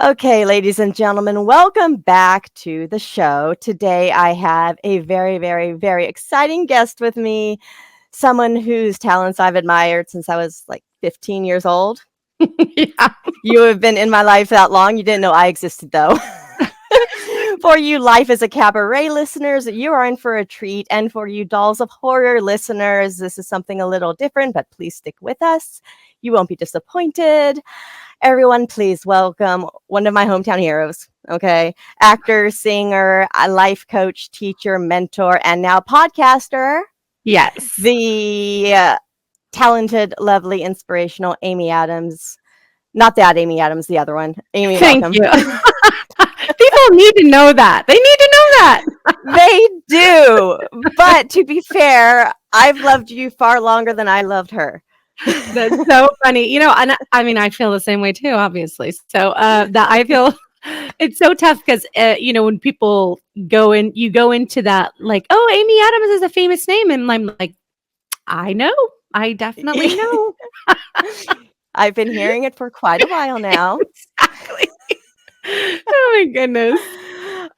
Okay, ladies and gentlemen, welcome back to the show. Today I have a very, very, very exciting guest with me, someone whose talents I've admired since I was like 15 years old. Yeah. You have been in my life that long. You didn't know I existed, though. For you Life is a Cabaret listeners, you are in for a treat. And for you Dolls of Horror listeners, this is something a little different, but please stick with us. You won't be disappointed. Everyone, please welcome one of my hometown heroes, okay? Actor, singer, a life coach, teacher, mentor, and now podcaster, Yes. the talented, lovely, inspirational Amy Adams. Not that Amy Adams, the other one. Amy, Thank welcome. you. People need to know that. They need to know that. They do. But to be fair, I've loved you far longer than I loved her. That's so funny. And I feel the same way too, obviously. So that I feel it's so tough because when people you go into that like, oh, Amy Adams is a famous name, and I'm like, I know, I definitely know. I've been hearing it for quite a while now. Exactly. Oh my goodness.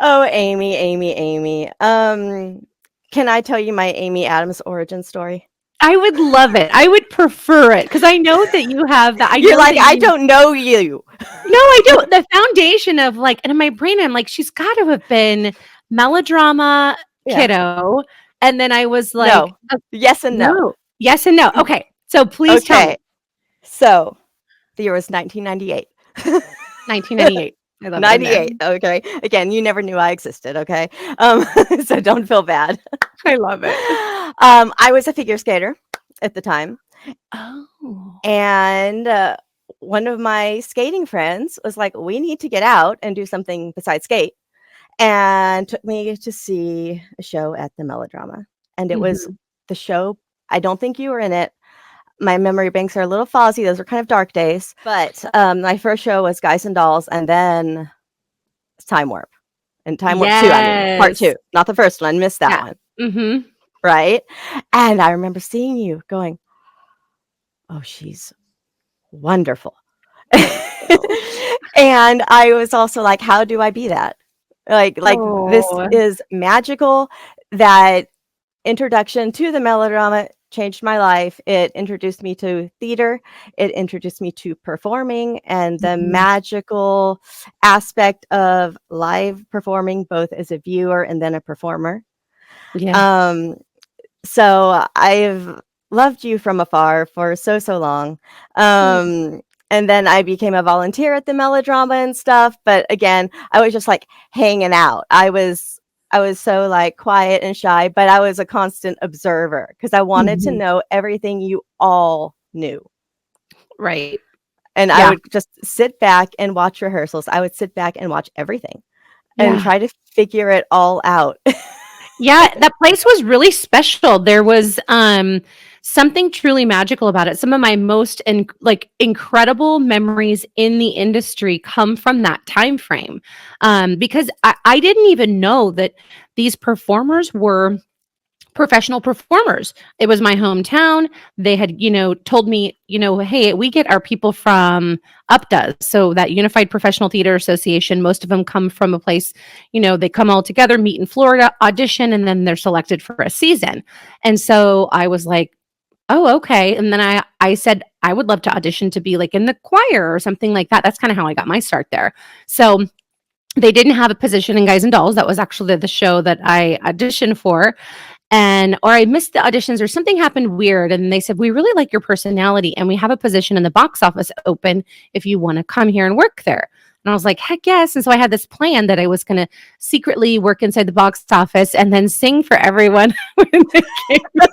Oh, Amy. Can I tell you my Amy Adams origin story? I would love it. I would prefer it because I know that you have that. You're like, I don't know you. No, I don't. The foundation of like, and in my brain, I'm like, she's got to have been melodrama kiddo. And then I was like, no. Yes and no. Yes and no. Okay. So please tell me. So the year was 1998. 1998. I love 98. Okay. Again, you never knew I existed. Okay. So don't feel bad. I love it. I was a figure skater at the time. Oh. And one of my skating friends was like, we need to get out and do something besides skate. And took me to see a show at the Melodrama. And it was the show. I don't think you were in it. My memory banks are a little fuzzy. Those were kind of dark days. But my first show was Guys and Dolls, and then Time Warp. And Time Warp 2, part 2. Not the first one. Missed that one. Mm-hmm. Right? And I remember seeing you going, oh, she's wonderful. And I was also like, how do I be that? This is magical. That introduction to the Melodrama changed my life. It introduced me to theater. It introduced me to performing and the magical aspect of live performing, both as a viewer and then a performer. Yeah. So I've loved you from afar for so long. And then I became a volunteer at the Melodrama and stuff. But again, I was just like hanging out. I was so like quiet and shy, but I was a constant observer because I wanted to know everything you all knew. Right. And I would just sit back and watch rehearsals. I would sit back and watch everything and try to figure it all out. Yeah, that place was really special. There was something truly magical about it. Some of my most incredible memories in the industry come from that time frame, because I didn't even know that these performers were professional performers. It was my hometown. They had, told me, hey, we get our people from UPDA, so that Unified Professional Theater Association. Most of them come from a place, they come all together, meet in Florida, audition, and then they're selected for a season. And so I was like, oh, okay. And then I said, I would love to audition to be like in the choir or something like that. That's kind of how I got my start there. So they didn't have a position in Guys and Dolls. That was actually the show that I auditioned for. Or I missed the auditions or something happened weird. And they said, we really like your personality and we have a position in the box office open if you want to come here and work there. And I was like, heck yes. And so I had this plan that I was going to secretly work inside the box office and then sing for everyone when they came in.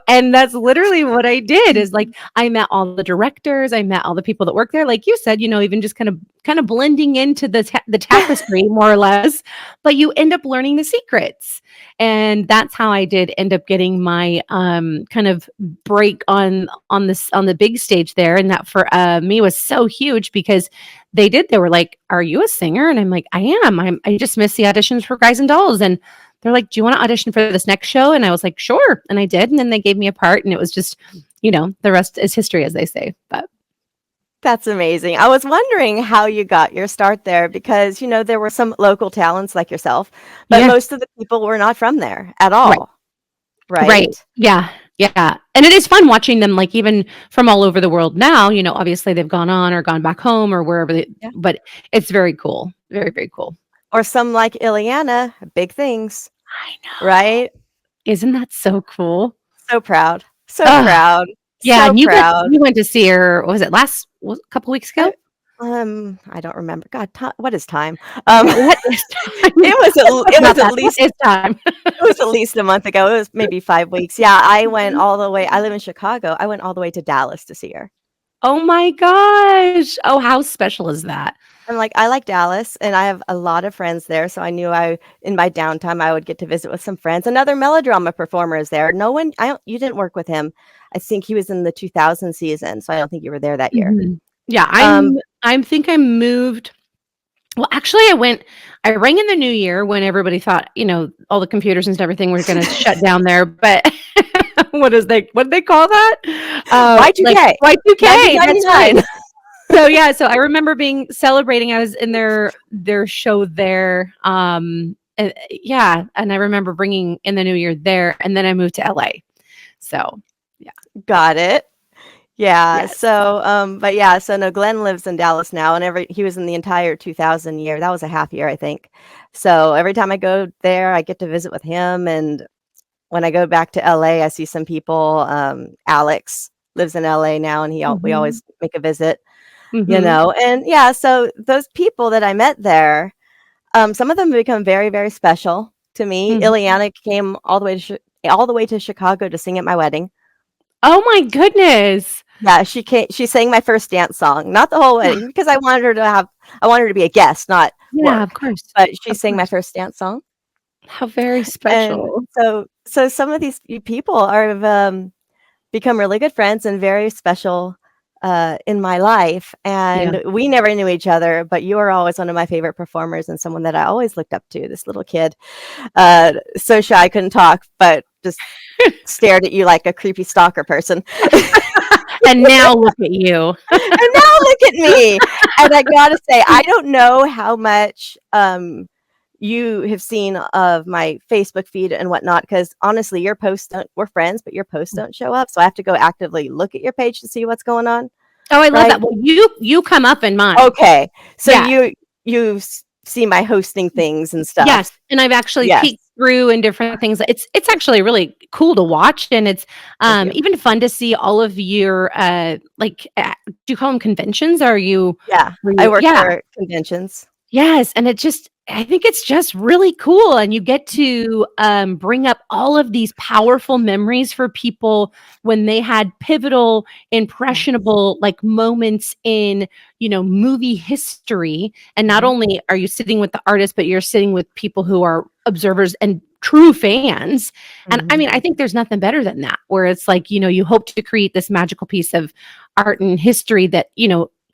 And that's literally what I did is like, I met all the directors, I met all the people that work there. Like you said, even just kind of blending into the tapestry more or less, but you end up learning the secrets. And that's how I did end up getting my kind of break on the big stage there. And that for me was so huge because they were like, are you a singer? And I'm like, I am. I just missed the auditions for Guys and Dolls. And they're like, do you want to audition for this next show? And I was like, sure. And I did. And then they gave me a part and it was just, the rest is history, as they say. But That's amazing. I was wondering how you got your start there because, there were some local talents like yourself, but Yeah. most of the people were not from there at Right. all, Right. right? Yeah. Yeah. And it is fun watching them, like, even from all over the world now, obviously they've gone on or gone back home or wherever Yeah. but it's very cool. Very, very cool. Or some like Ileana, big things, I know. right? Isn't that so cool? So proud. So Ugh. proud. Yeah, So and proud. you went to see her, what was it a couple weeks I, ago? I don't remember. God, what is time? Yeah, what is time? It was Let's talk it about was at that. What least is time? it was at least a month ago. It was maybe 5 weeks. Yeah, I went all the way. I live in Chicago. I went all the way to Dallas to see her. Oh my gosh. Oh, how special is that? I'm like, I like Dallas, and I have a lot of friends there. So I knew in my downtime, I would get to visit with some friends. Another melodrama performer is there. No one, you didn't work with him. I think he was in the 2000 season, so I don't think you were there that year. Mhm. Yeah, Um, I think I moved. Well, actually, I rang in the new year when everybody thought, all the computers and everything were going to shut down there. But what do they call that? Like Y2K, Y2K. That's right. 1999. So yeah, so I remember being celebrating. I was in their show there. Yeah, and I remember bringing in the new year there, and then I moved to LA. So yeah, Got it. Yeah. yes. But yeah, so no, Glenn lives in Dallas now, and he was in the entire 2000 year. That was a half year, I think. So every time I go there, I get to visit with him. And when I go back to LA, I see some people. Alex lives in LA now, and we Mhm. always make a visit, Mhm. and yeah, so those people that I met there, some of them become very, very special to me. Mhm. Ileana came all the way to Chicago to sing at my wedding. Oh my goodness. Yeah, she sang my first dance song, not the whole Yeah. wedding because I wanted her to be a guest, not Yeah, of work. course. But she Of sang my course. first dance song. How very And special. so some of these people have become really good friends and very special in my life. Yeah. And we never knew each other, but you are always one of my favorite performers and someone that I always looked up to. This little kid, so shy I couldn't talk, but just stared at you like a creepy stalker person. And now look at you. And now look at me. And I gotta say, I don't know how much you have seen of my Facebook feed and whatnot, because honestly, your posts don't, we're friends, but your posts don't show up. So I have to go actively look at your page to see what's going on. Oh, I love Right. that. Well, you come up in mine. Okay. So Yeah. you see my hosting things and stuff. Yes, and I've actually Yes. peeked through and different things. It's actually really cool to watch, and it's Thank you. even fun to see all of your do you call them conventions? Or are you? Yeah. Were I you work yeah. for conventions. Yes, and I think it's just really cool, and you get to bring up all of these powerful memories for people when they had pivotal, impressionable like moments in movie history. And not Mhm. only are you sitting with the artist, but you're sitting with people who are observers and true fans. And I Mhm. mean, I think there's nothing better than that, where it's like you hope to create this magical piece of art and history that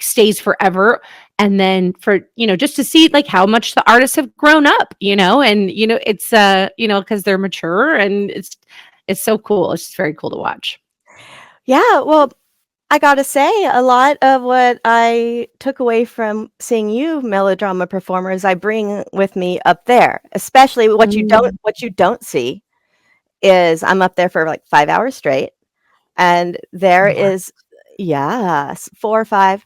stays forever, and then for just to see like how much the artists have grown up, and it's because they're mature, and it's so cool. It's just very cool to watch. Yeah. Well, I gotta say, a lot of what I took away from seeing you melodrama performers, I bring with me up there. Especially Mm. what you don't see is I'm up there for like 5 hours straight, and there More. is, yes, 4 or 5,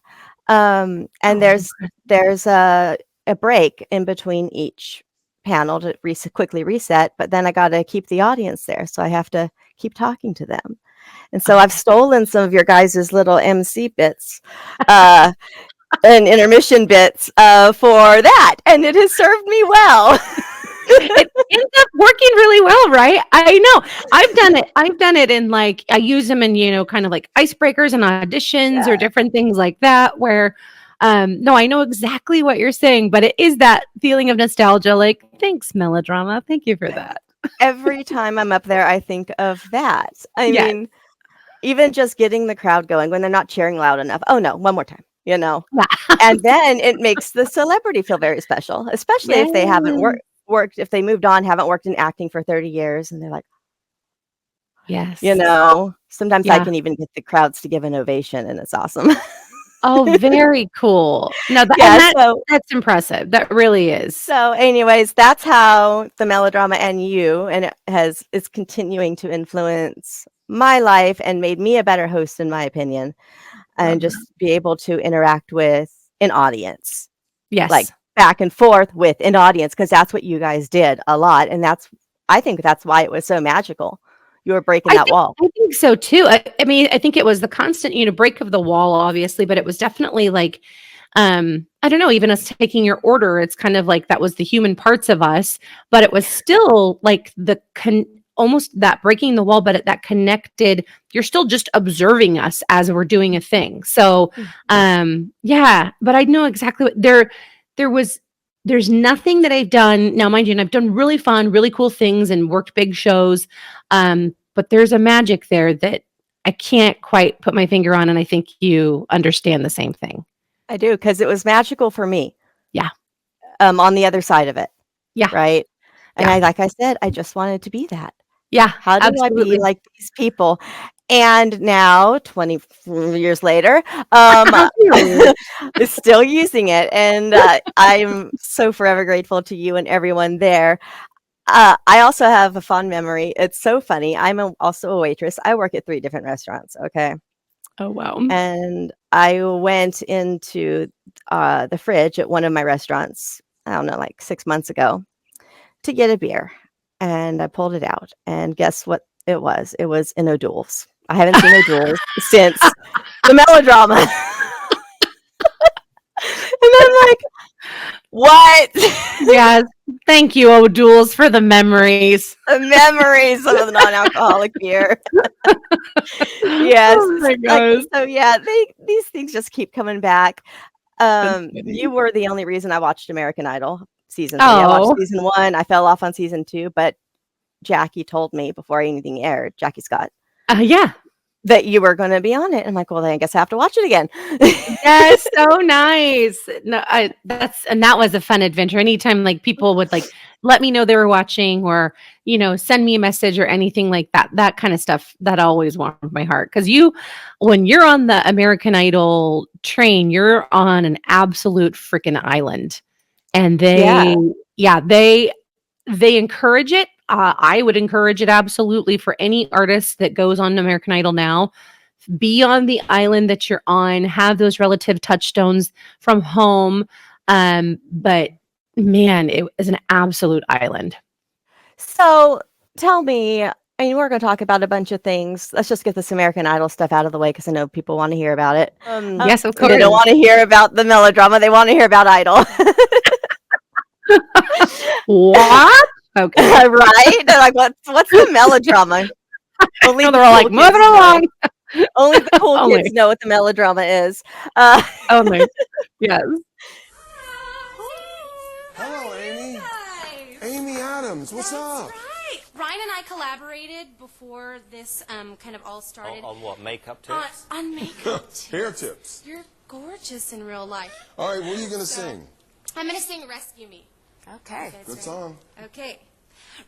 and Oh, there's a break in between each panel to quickly reset, but then I gotta keep the audience there, so I have to keep talking to them. And so I've oh. stolen some of your guys' little MC bits, uh, and intermission bits, for that, and it has served me well. It ends up working really well, right? I know. I've done it in like I use them in, kind of like icebreakers and auditions or Yeah. different things like that where no, I know exactly what you're saying, but it is that feeling of nostalgia like, thanks, melodrama. Thank you for that. Every time I'm up there, I think of that. I Yes. mean, even just getting the crowd going when they're not cheering loud enough. "Oh, no, one more time," you know? Yeah. And then it makes the celebrity feel very special, especially if they haven't Yeah. worked if they moved on, haven't worked in acting for 30 years, and they're like, Yes. sometimes I Yeah. can even get the crowds to give an ovation, and it's awesome. Oh, very cool. No, that Yeah, and that so that's impressive. That really is. so anyways, that's how the melodrama and you and is continuing to influence my life and made me a better host in my opinion, and Love that. just be able to interact with an audience, like Yes. back and forth with an audience, because that's what you guys did a lot, and I think that's why it was so magical. You were breaking that wall. I think so too. I mean, I think it was the constant, break of the wall, obviously, but it was definitely like, I don't know, even us taking your order, it's kind of like that was the human parts of us, but it was still like almost that breaking the wall, but that connected. You're still just observing us as we're doing a thing. So, yeah, but I know exactly what there was. There's nothing that I've done now, mind you, and I've done really fun, really cool things and worked big shows. But there's a magic there that I can't quite put my finger on, and I think you understand the same thing. I do, because it was magical for me, Yeah. on the other side of it, Yeah. right? And Yeah. like I said, I just wanted to be that. Yeah. How do I be Absolutely. like these people? And now, 20 years later, um, is still using it, and, I'm so forever grateful to you and everyone there. I also have a fond memory. It's so funny. Also a waitress. I work at 3 different restaurants, okay? Oh, wow. And I went into, the fridge at one of my restaurants, I don't know, like 6 months ago to get a beer, and I pulled it out, and guess what it was? It was an O'Doul's. I haven't seen O'Doul's since the melodrama. And I'm like, "What?" Yes. Thank you, O'Doul's, for the memories. The memories of the non-alcoholic beer. Yes. Oh my gosh. So, yeah, these things just keep coming back. That's You funny. were the only reason I watched American Idol season 3. I watched Oh, season 1, I fell off on season 2, but Jackie told me before anything aired, Jackie Scott, yeah. that you were gonna be on it. I'm like, "Well, then I guess I have to watch it again." Yes, so nice. No, that was a fun adventure. Anytime like people would like let me know they were watching or, send me a message or anything like that, that kind of stuff, that always warmed my heart. Cause when you're on the American Idol train, you're on an absolute freaking island. And Yeah. they encourage it. I would encourage it absolutely for any artist that goes on American Idol now. Be on the island that you're on, have those relative touchstones from home. But man, it is an absolute island. So, tell me, I mean, we're gonna talk about a bunch of things. Let's just get this American Idol stuff out of the way because I know people wanna hear about it. Yes, of They don't course. wanna hear about the melodrama, they wanna hear about Idol. What? Okay. Right? They're like, "What's the melodrama?" Only No, the they're all like, cool moving kids know. along. Only the cool kids Only, know what the melodrama is. Uh, only. Yes. Hello, Amy. Guys. Amy Adams, what's up? Right. Ryan and I collaborated before this kind of all started. On what, makeup On, tips? on makeup tips. Hair tips. You're gorgeous in real life. All right, what are you gonna sing? I'm gonna sing "Rescue Me." Okay. Good song. Okay.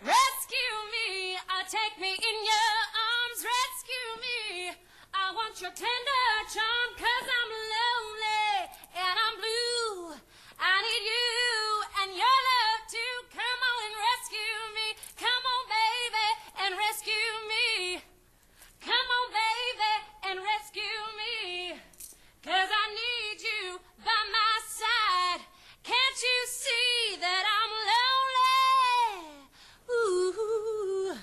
Rescue me, take me in your arms. Rescue me, I want your tender charm, 'cause I'm lonely and I'm blue. I need you and your love to come on and rescue me. Come on, baby, and rescue me. Come on, baby, and rescue me. 'Cause I need you by my side. Can't you see that I'm lonely? Ooh,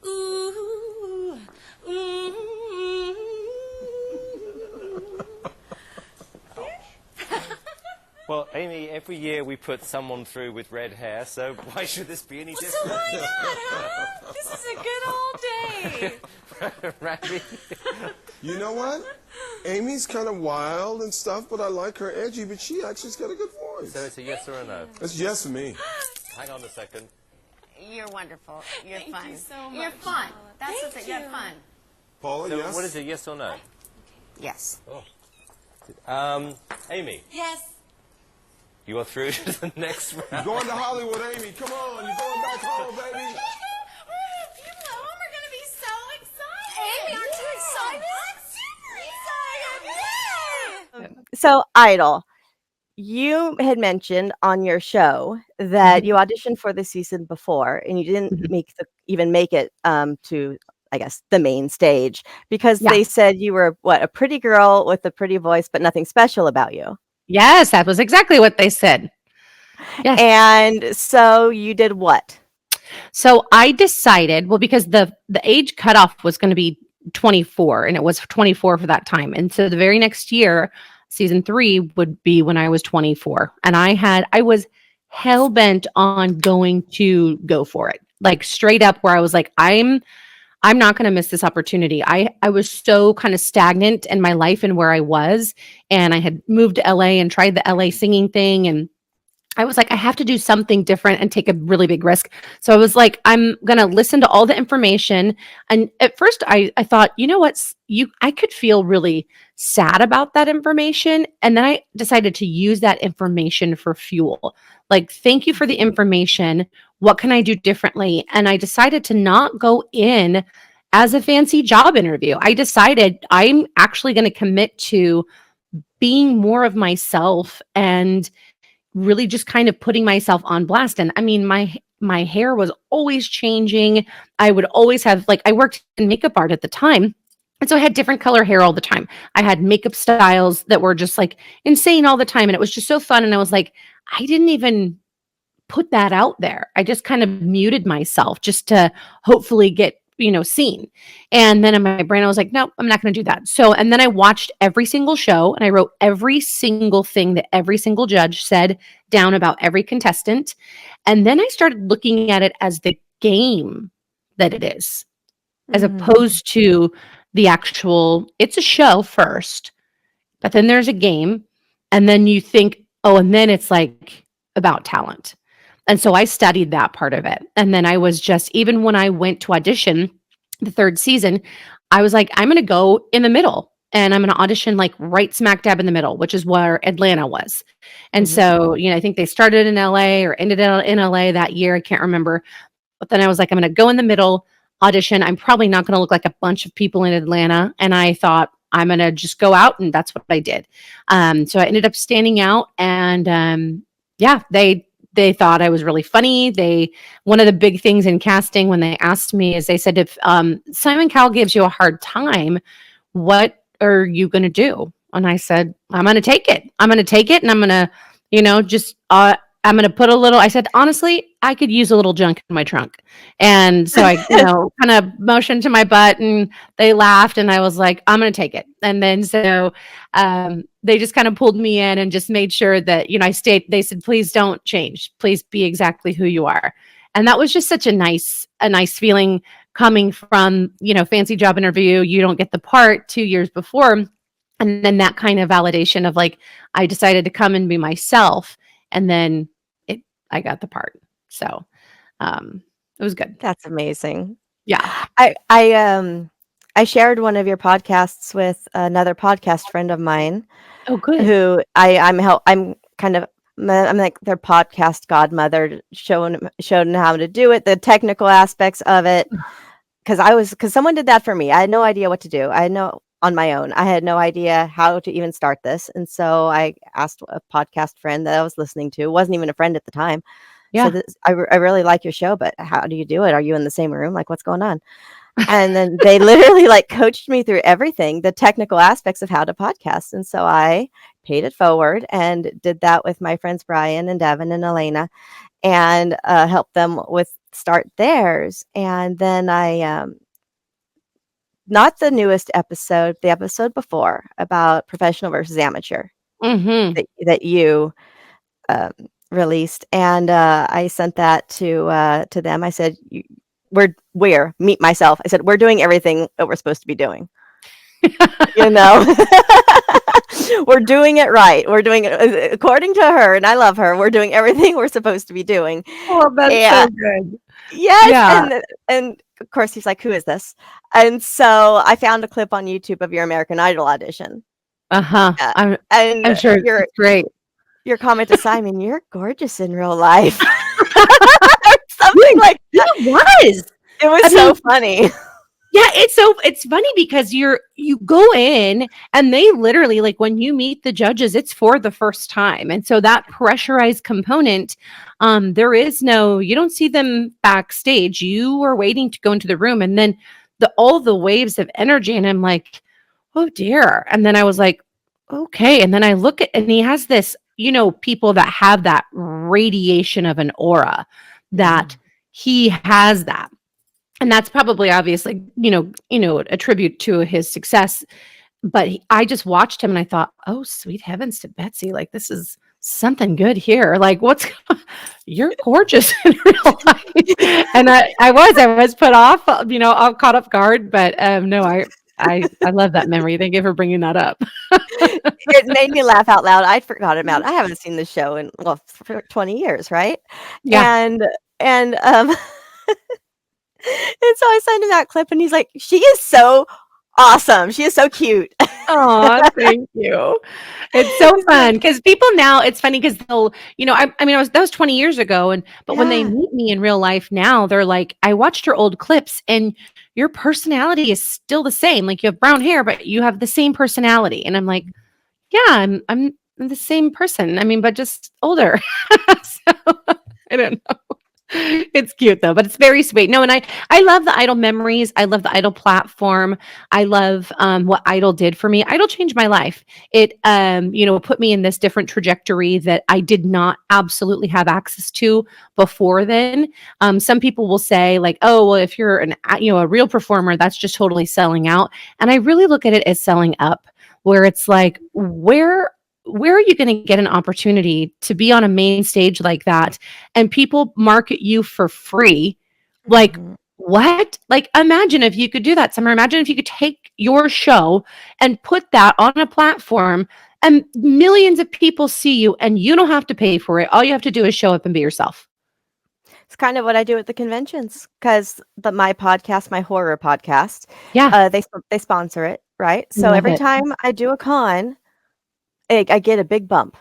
ooh, ooh. Well, Amy, every year we put someone through with red hair, so why should this be any So different? why not, huh? This is a good old day. Right? You know what? Amy's kind of wild and stuff, but I like her edgy, but she actually's got a good voice. So it's a yes or a no? It's yes for me. Hang on a second. You're wonderful. You're Thank fun. you so You're much, fun. Paula. That's Thank the thing. You're you. fun. Paula, So yes? what is it, yes or no? Yes. Amy, Yes. you are through to the next You're round. going to Hollywood, Amy. Come on, you're going back home, baby. We're gonna be so excited. Amy, aren't you excited? I'm super excited. So Idol, you had mentioned on your show that you auditioned for the season before, and you didn't Mhm. even make it to, I guess, the main stage because Yeah. they said you were a pretty girl with a pretty voice, but nothing special about you. Yes, that was exactly what they said. Yes. And so you did what? So I decided, well, because the age cutoff was going to be 24, and it was 24 for that time. And so the very next year, season 3 would be when I was 24. And I was hell bent on going to go for it. Like straight up where I was like, I'm not going to miss this opportunity. I was so kind of stagnant in my life and where I was, and I had moved to LA and tried the LA singing thing, and I was like, I have to do something different and take a really big risk. So I was like, I'm going to listen to all the information. And at first I thought, you know what? I could feel really sad about that information. And then I decided to use that information for fuel. Like, thank you for the information. What can I do differently? And I decided to not go in as a fancy job interview. I decided I'm actually going to commit to being more of myself and really just kind of putting myself on blast. And I mean, my hair was always changing. I would always have, like, I worked in makeup art at the time. And so I had different color hair all the time. I had makeup styles that were just like insane all the time. And it was just so fun. And I was like, I didn't even put that out there. I just kind of muted myself just to hopefully get, seen. And then in my brain, I was like, nope, I'm not going to do that. So, and then I watched every single show and I wrote every single thing that every single judge said down about every contestant. And then I started looking at it as the game that it is, as opposed to the actual, it's a show first, but then there's a game. And then you think, oh, and then it's like about talent. And so I studied that part of it. And then I was just, even when I went to audition the 3rd season, I was like, I'm going to go in the middle and I'm going to audition like right smack dab in the middle, which is where Atlanta was. And so, I think they started in LA or ended in LA that year. I can't remember. But then I was like, I'm going to go in the middle, audition. I'm probably not going to look like a bunch of people in Atlanta. And I thought, I'm going to just go out. And that's what I did. So I ended up standing out, and yeah, they thought I was really funny. One of the big things in casting when they asked me is they said, if Simon Cowell gives you a hard time, what are you going to do? And I said, I'm going to take it. I'm going to take it. And I'm going to, I'm going to put a little, I said, honestly, I could use a little junk in my trunk. And so I, kind of motioned to my butt, and they laughed, and I was like, I'm going to take it. And then, so they just kind of pulled me in and just made sure that, I stayed. They said, please don't change. Please be exactly who you are. And that was just such a nice feeling coming from, fancy job interview. You don't get the part 2 years before. And then that kind of validation of like, I decided to come and be myself. And then I got the part. So it was good. That's amazing. Yeah. I shared one of your podcasts with another podcast friend of mine. Oh, good. Who I'm like their podcast godmother, showing them how to do it, the technical aspects of it. Because someone did that for me. I had no idea what to do. I know on my own. I had no idea how to even start this. And so I asked a podcast friend that I was listening to, wasn't even a friend at the time. Yeah. So I really like your show, but how do you do it? Are you in the same room? Like, what's going on? And then they literally like coached me through everything, the technical aspects of how to podcast. And so I paid it forward and did that with my friends, Brian and Devin and Elena, and helped them with start theirs. And then I, not the newest episode, the episode before about professional versus amateur that you released, and I sent that to them. I said, we're meet myself. I said, we're doing everything that we're supposed to be doing. We're doing it right. We're doing it according to her, and I love her. We're doing everything we're supposed to be doing. Oh, that's so good. Yes, Yeah. And of course he's like, who is this? And so I found a clip on YouTube of your American Idol audition. I'm And sure it's great. your comment to Simon, you're gorgeous in real life. Something like that. It was. It was so funny. Yeah, it's funny because you go in and they literally, like, when you meet the judges, it's for the first time. And so that pressurized component, there is no, you don't see them backstage. You are waiting to go into the room, and then all the waves of energy, and I'm like, oh dear. And then I was like, okay. And then I look at, and he has this, people that have that radiation of an aura, that he has that. And that's probably obviously, a tribute to his success. But I just watched him and I thought, oh, sweet heavens to Betsy, like, this is something good here. Like, you're gorgeous in real life. And I was put off, all caught off guard. But no, I love that memory. Thank you for bringing that up. It made me laugh out loud. I forgot about it. I haven't seen the show in, well, for 20 years, right? Yeah. And and so I sent him that clip and he's like, she is so awesome. She is so cute. Oh, thank you. It's so fun because people now, it's funny because they'll, that was 20 years ago. But when they Yeah. meet me in real life now, they're like, I watched your old clips and your personality is still the same. Like, you have brown hair, but you have the same personality. And I'm like, yeah, I'm the same person. I mean, but just older. So I don't know. It's cute though, but it's very sweet. No, and I love the Idol memories. I love the Idol platform. I love what Idol did for me. Idol changed my life. It put me in this different trajectory that I did not absolutely have access to before then. Some people will say like, oh, well, if you're a real performer, that's just totally selling out. And I really look at it as selling up, where it's like, where are you going to get an opportunity to be on a main stage like that and people market you for free? Like, what? Like, imagine if you could do that, Summer. Imagine if you could take your show and put that on a platform and millions of people see you and you don't have to pay for it. All you have to do is show up and be yourself. It's kind of what I do at the conventions because my podcast, my horror podcast, Yeah. They sponsor it, right? So Love every it. time I do a con, I get a big bump,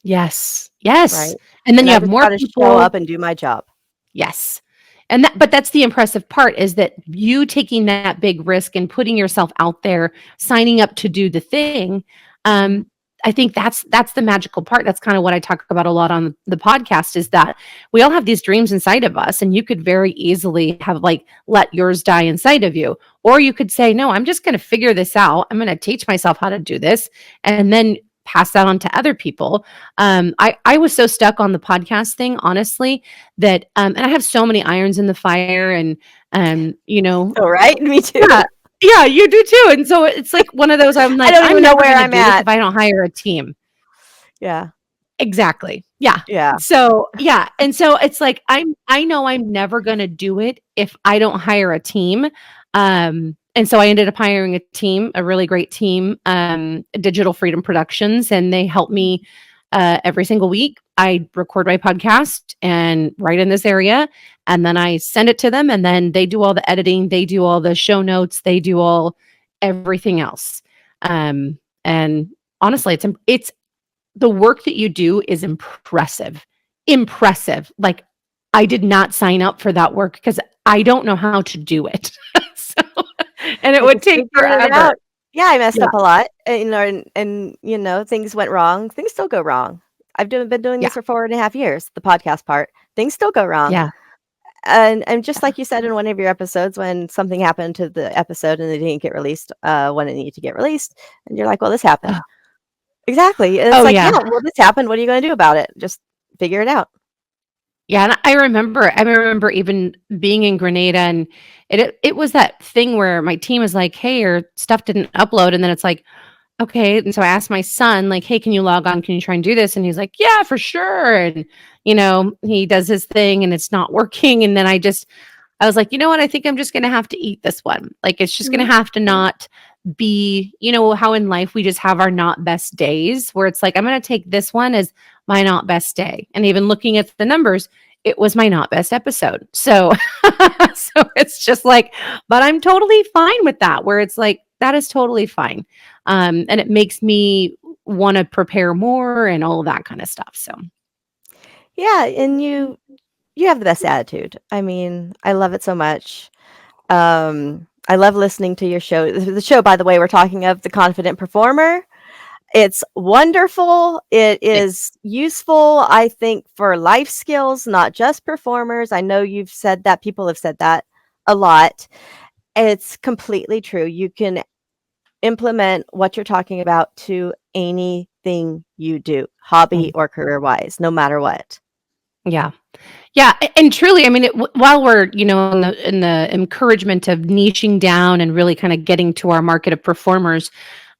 Yes. Yes. right? And then And you I have just more gotta people. show up and do my job. Yes. But that's the impressive part, is that you taking that big risk and putting yourself out there, signing up to do the thing. I think that's the magical part. That's kind of what I talk about a lot on the podcast, is that we all have these dreams inside of us, and you could very easily have like let yours die inside of you. Or you could say, no, I'm just going to figure this out. I'm going to teach myself how to do this and then pass that on to other people. I was so stuck on the podcast thing, honestly, that and I have so many irons in the fire, and Oh, right? Me too. yeah, you do too. And so it's like one of those, I'm like, don't even know never where gonna I'm do this at. if I don't hire a team. Yeah. Exactly. Yeah. Yeah. So yeah. And so it's like, I know I'm never gonna do it if I don't hire a team. And so I ended up hiring a team, a really great team, Digital Freedom Productions, and they help me every single week. I record my podcast and write in this area, and then I send it to them, and then they do all the editing, they do all the show notes, they do everything else. And honestly, it's the work that you do is impressive. Like, I did not sign up for that work because I don't know how to do it. So, and it would take Figuring it forever. out. Yeah, I messed Yeah. up a lot, and things went wrong. Things still go wrong. I've been doing this for 4.5 years, the podcast part. Things still go wrong. Yeah. And just like you said in one of your episodes, when something happened to the episode and it didn't get released when it needed to get released, and you're like, well, this happened. Ugh. Exactly. And it's Oh, like, yeah. yeah, well, this happened. What are you going to do about it? Just figure it out. Yeah, and I remember even being in Grenada, and it was that thing where my team is like, hey, your stuff didn't upload, and then it's like, okay. And so I asked my son, like, hey, can you log on? Can you try and do this? And he's like, yeah, for sure. And he does his thing and it's not working. And then I was like, you know what? I think I'm just gonna have to eat this one. Like, it's just gonna have to not be, how in life we just have our not best days, where it's like, I'm gonna take this one as my not best day. And even looking at the numbers, it was my not best episode. So so it's just like, but I'm totally fine with that, where it's like, that is totally fine. And it makes me want to prepare more and all of that kind of stuff. So Yeah, and you have the best attitude. I mean, I love it so much. I love listening to your show. The show, by the way, we're talking of The Confident Performer. It's wonderful. It is useful, I think, for life skills, not just performers. I know you've said that. People have said that a lot. It's completely true. You can implement what you're talking about to anything you do, hobby or career-wise, no matter what. Yeah. Yeah, and truly, I mean, while we're, in the encouragement of niching down and really kind of getting to our market of performers,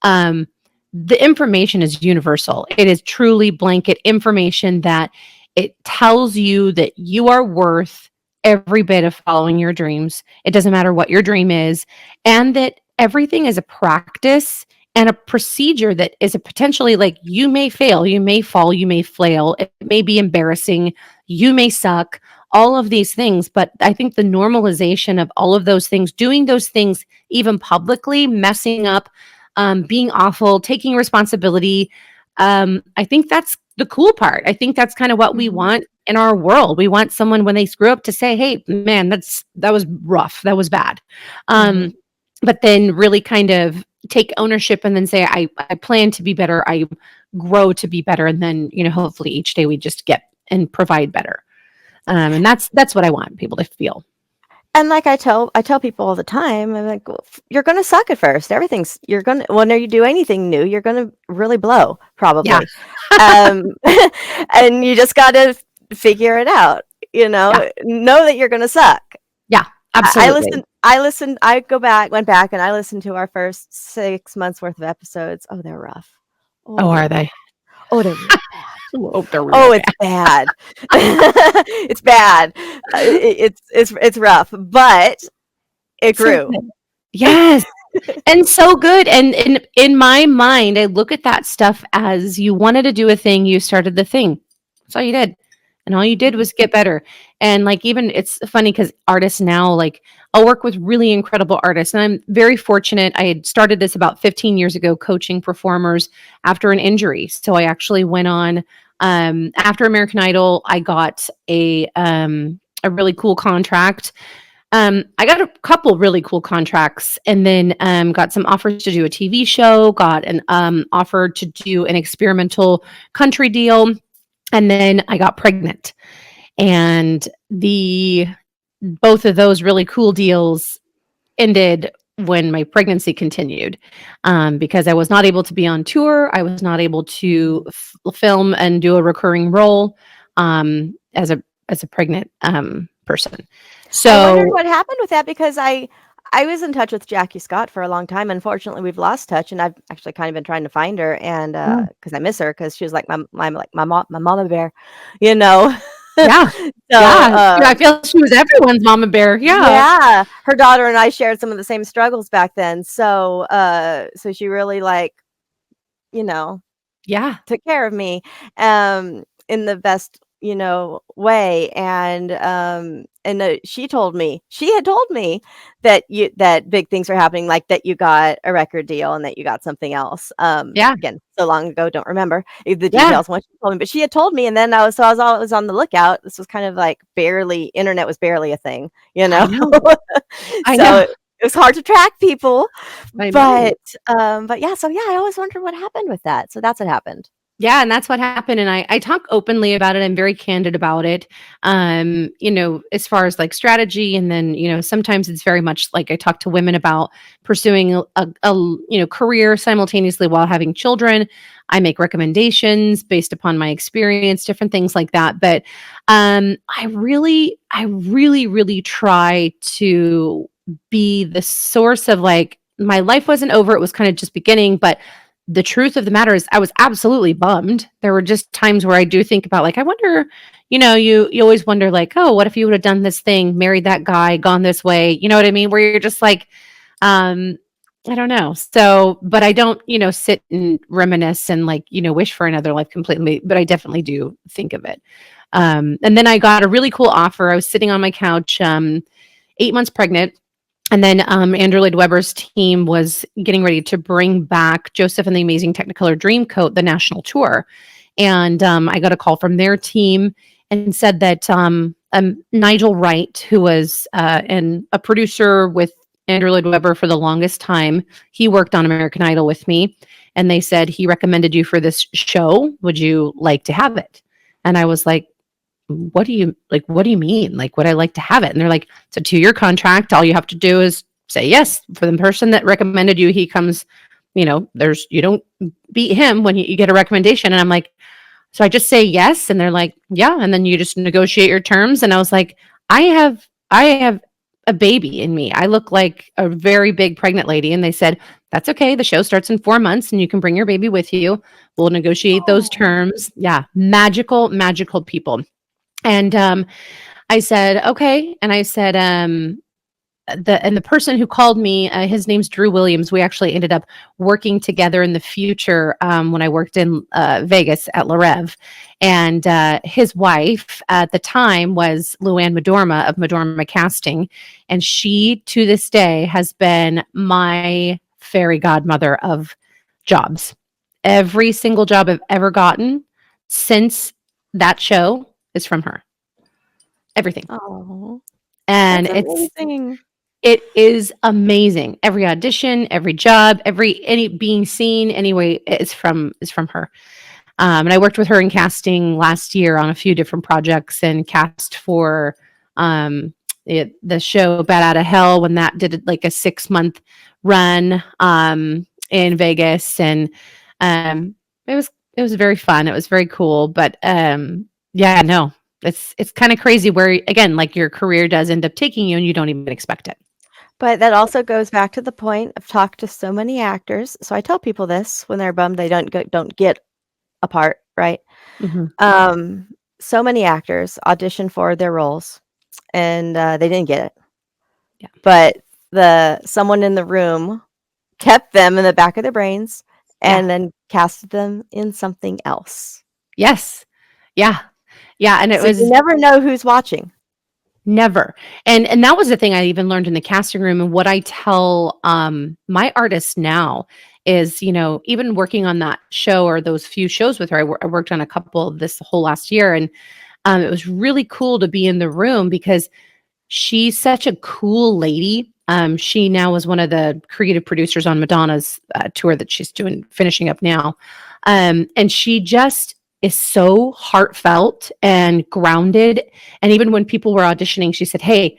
the information is universal. It is truly blanket information that it tells you that you are worth every bit of following your dreams. It doesn't matter what your dream is, and that everything is a practice and a procedure that is a potentially, like, you may fail, you may fall, you may flail, it may be embarrassing, you may suck, all of these things. But I think the normalization of all of those things, doing those things even publicly, messing up, being awful, taking responsibility, I think that's the cool part. I think that's kind of what we want in our world. We want someone, when they screw up, to say, hey, man, that was rough, that was bad. But then really kind of take ownership and then say, I plan to be better, I grow to be better, and then, hopefully each day we just get and provide better. And that's what I want people to feel. And like I tell people all the time, I'm like, well, you're going to suck at first. Whenever you do anything new, you're going to really blow, probably. Yeah. And you just got to figure it out, know that you're going to suck. Yeah, absolutely. I went back and I listened to our first 6 months worth of episodes. Oh, they're rough. Oh, are they? Oh, they're really bad. It's bad. It's bad. It's rough, but it grew. Yes. And so good. And in my mind, I look at that stuff as, you wanted to do a thing, you started the thing. That's all you did. And all you did was get better. And like, even it's funny because artists now, like, I'll work with really incredible artists. And I'm very fortunate. I had started this about 15 years ago, coaching performers after an injury. So I actually went on, after American Idol, I got a really cool contract. I got a couple really cool contracts, and then got some offers to do a TV show, got an offer to do an experimental country deal. And then I got pregnant, and both of those really cool deals ended when my pregnancy continued, because I was not able to be on tour. I was not able to film and do a recurring role as a pregnant person. So I wondered what happened with that, because I was in touch with Jackie Scott for a long time. Unfortunately, we've lost touch, and I've actually kind of been trying to find her, and because I miss her, because she was like my mama bear, Yeah. So, I feel she was everyone's mama bear. Yeah. Her daughter and I shared some of the same struggles back then. So so she really, like, took care of me in the best, way. And she had told me that big things are happening, like that you got a record deal and that you got something else. Again, so long ago, don't remember the details once she told me, but she had told me. And then I was always on the lookout. This was kind of like internet was barely a thing, I know. So it was hard to track people, but yeah. So yeah, I always wondered what happened with that. So that's what happened. Yeah, and that's what happened. And I talk openly about it. I'm very candid about it. As far as like strategy, and then, sometimes it's very much like I talk to women about pursuing a career simultaneously while having children. I make recommendations based upon my experience, different things like that. But I really, really try to be the source of, like, my life wasn't over. It was kind of just beginning, but the truth of the matter is I was absolutely bummed. There were just times where I do think about, like, I wonder, you always wonder, like, oh, what if you would have done this thing, married that guy, gone this way? You know what I mean? Where you're just like, I don't know. So, but I don't, sit and reminisce and, like, wish for another life completely, but I definitely do think of it. And then I got a really cool offer. I was sitting on my couch, 8 months pregnant. And then Andrew Lloyd Webber's team was getting ready to bring back Joseph and the Amazing Technicolor Dreamcoat, the national tour. And I got a call from their team and said that Nigel Wright, who was a producer with Andrew Lloyd Webber for the longest time. He worked on American Idol with me, and they said he recommended you for this show. Would you like to have it? And I was like, what do you mean? Like, would I like to have it? And they're like, it's a 2-year contract. All you have to do is say yes. For the person that recommended you, he comes, you don't beat him when you get a recommendation. And I'm like, so I just say yes. And they're like, yeah. And then you just negotiate your terms. And I was like, I have a baby in me. I look like a very big pregnant lady. And they said, that's okay. The show starts in 4 months and you can bring your baby with you. We'll negotiate those terms. Yeah. Magical people. And I said, okay. And I said, the person who called me, his name's Drew Williams. We actually ended up working together in the future when I worked in Vegas at La Rev. And his wife at the time was Luann Madorma of Madorma Casting. And she, to this day, has been my fairy godmother of jobs. Every single job I've ever gotten since that show is from her. Everything. Oh, And it is amazing. Every audition, every job, any being seen anyway is from her. And I worked with her in casting last year on a few different projects and cast for the show Bat Out of Hell when that did like a 6-month run in Vegas. And it was very fun. It was very cool. But yeah, no, it's kind of crazy where, again, like your career does end up taking you and you don't even expect it. but that also goes back to the point. I've talked to so many actors, so I tell people this when they're bummed they don't get a part, right? Mm-hmm. So many actors audition for their roles, and they didn't get it. Yeah. But someone in the room kept them in the back of their brains and then casted them in something else. Yes. Yeah. Yeah. And You never know who's watching. Never. And that was the thing I even learned in the casting room. And what I tell my artists now is, even working on that show or those few shows with her, I worked on a couple this whole last year. And it was really cool to be in the room because she's such a cool lady. She now was one of the creative producers on Madonna's tour that she's finishing up now. And she just is so heartfelt and grounded. And even when people were auditioning, she said, hey,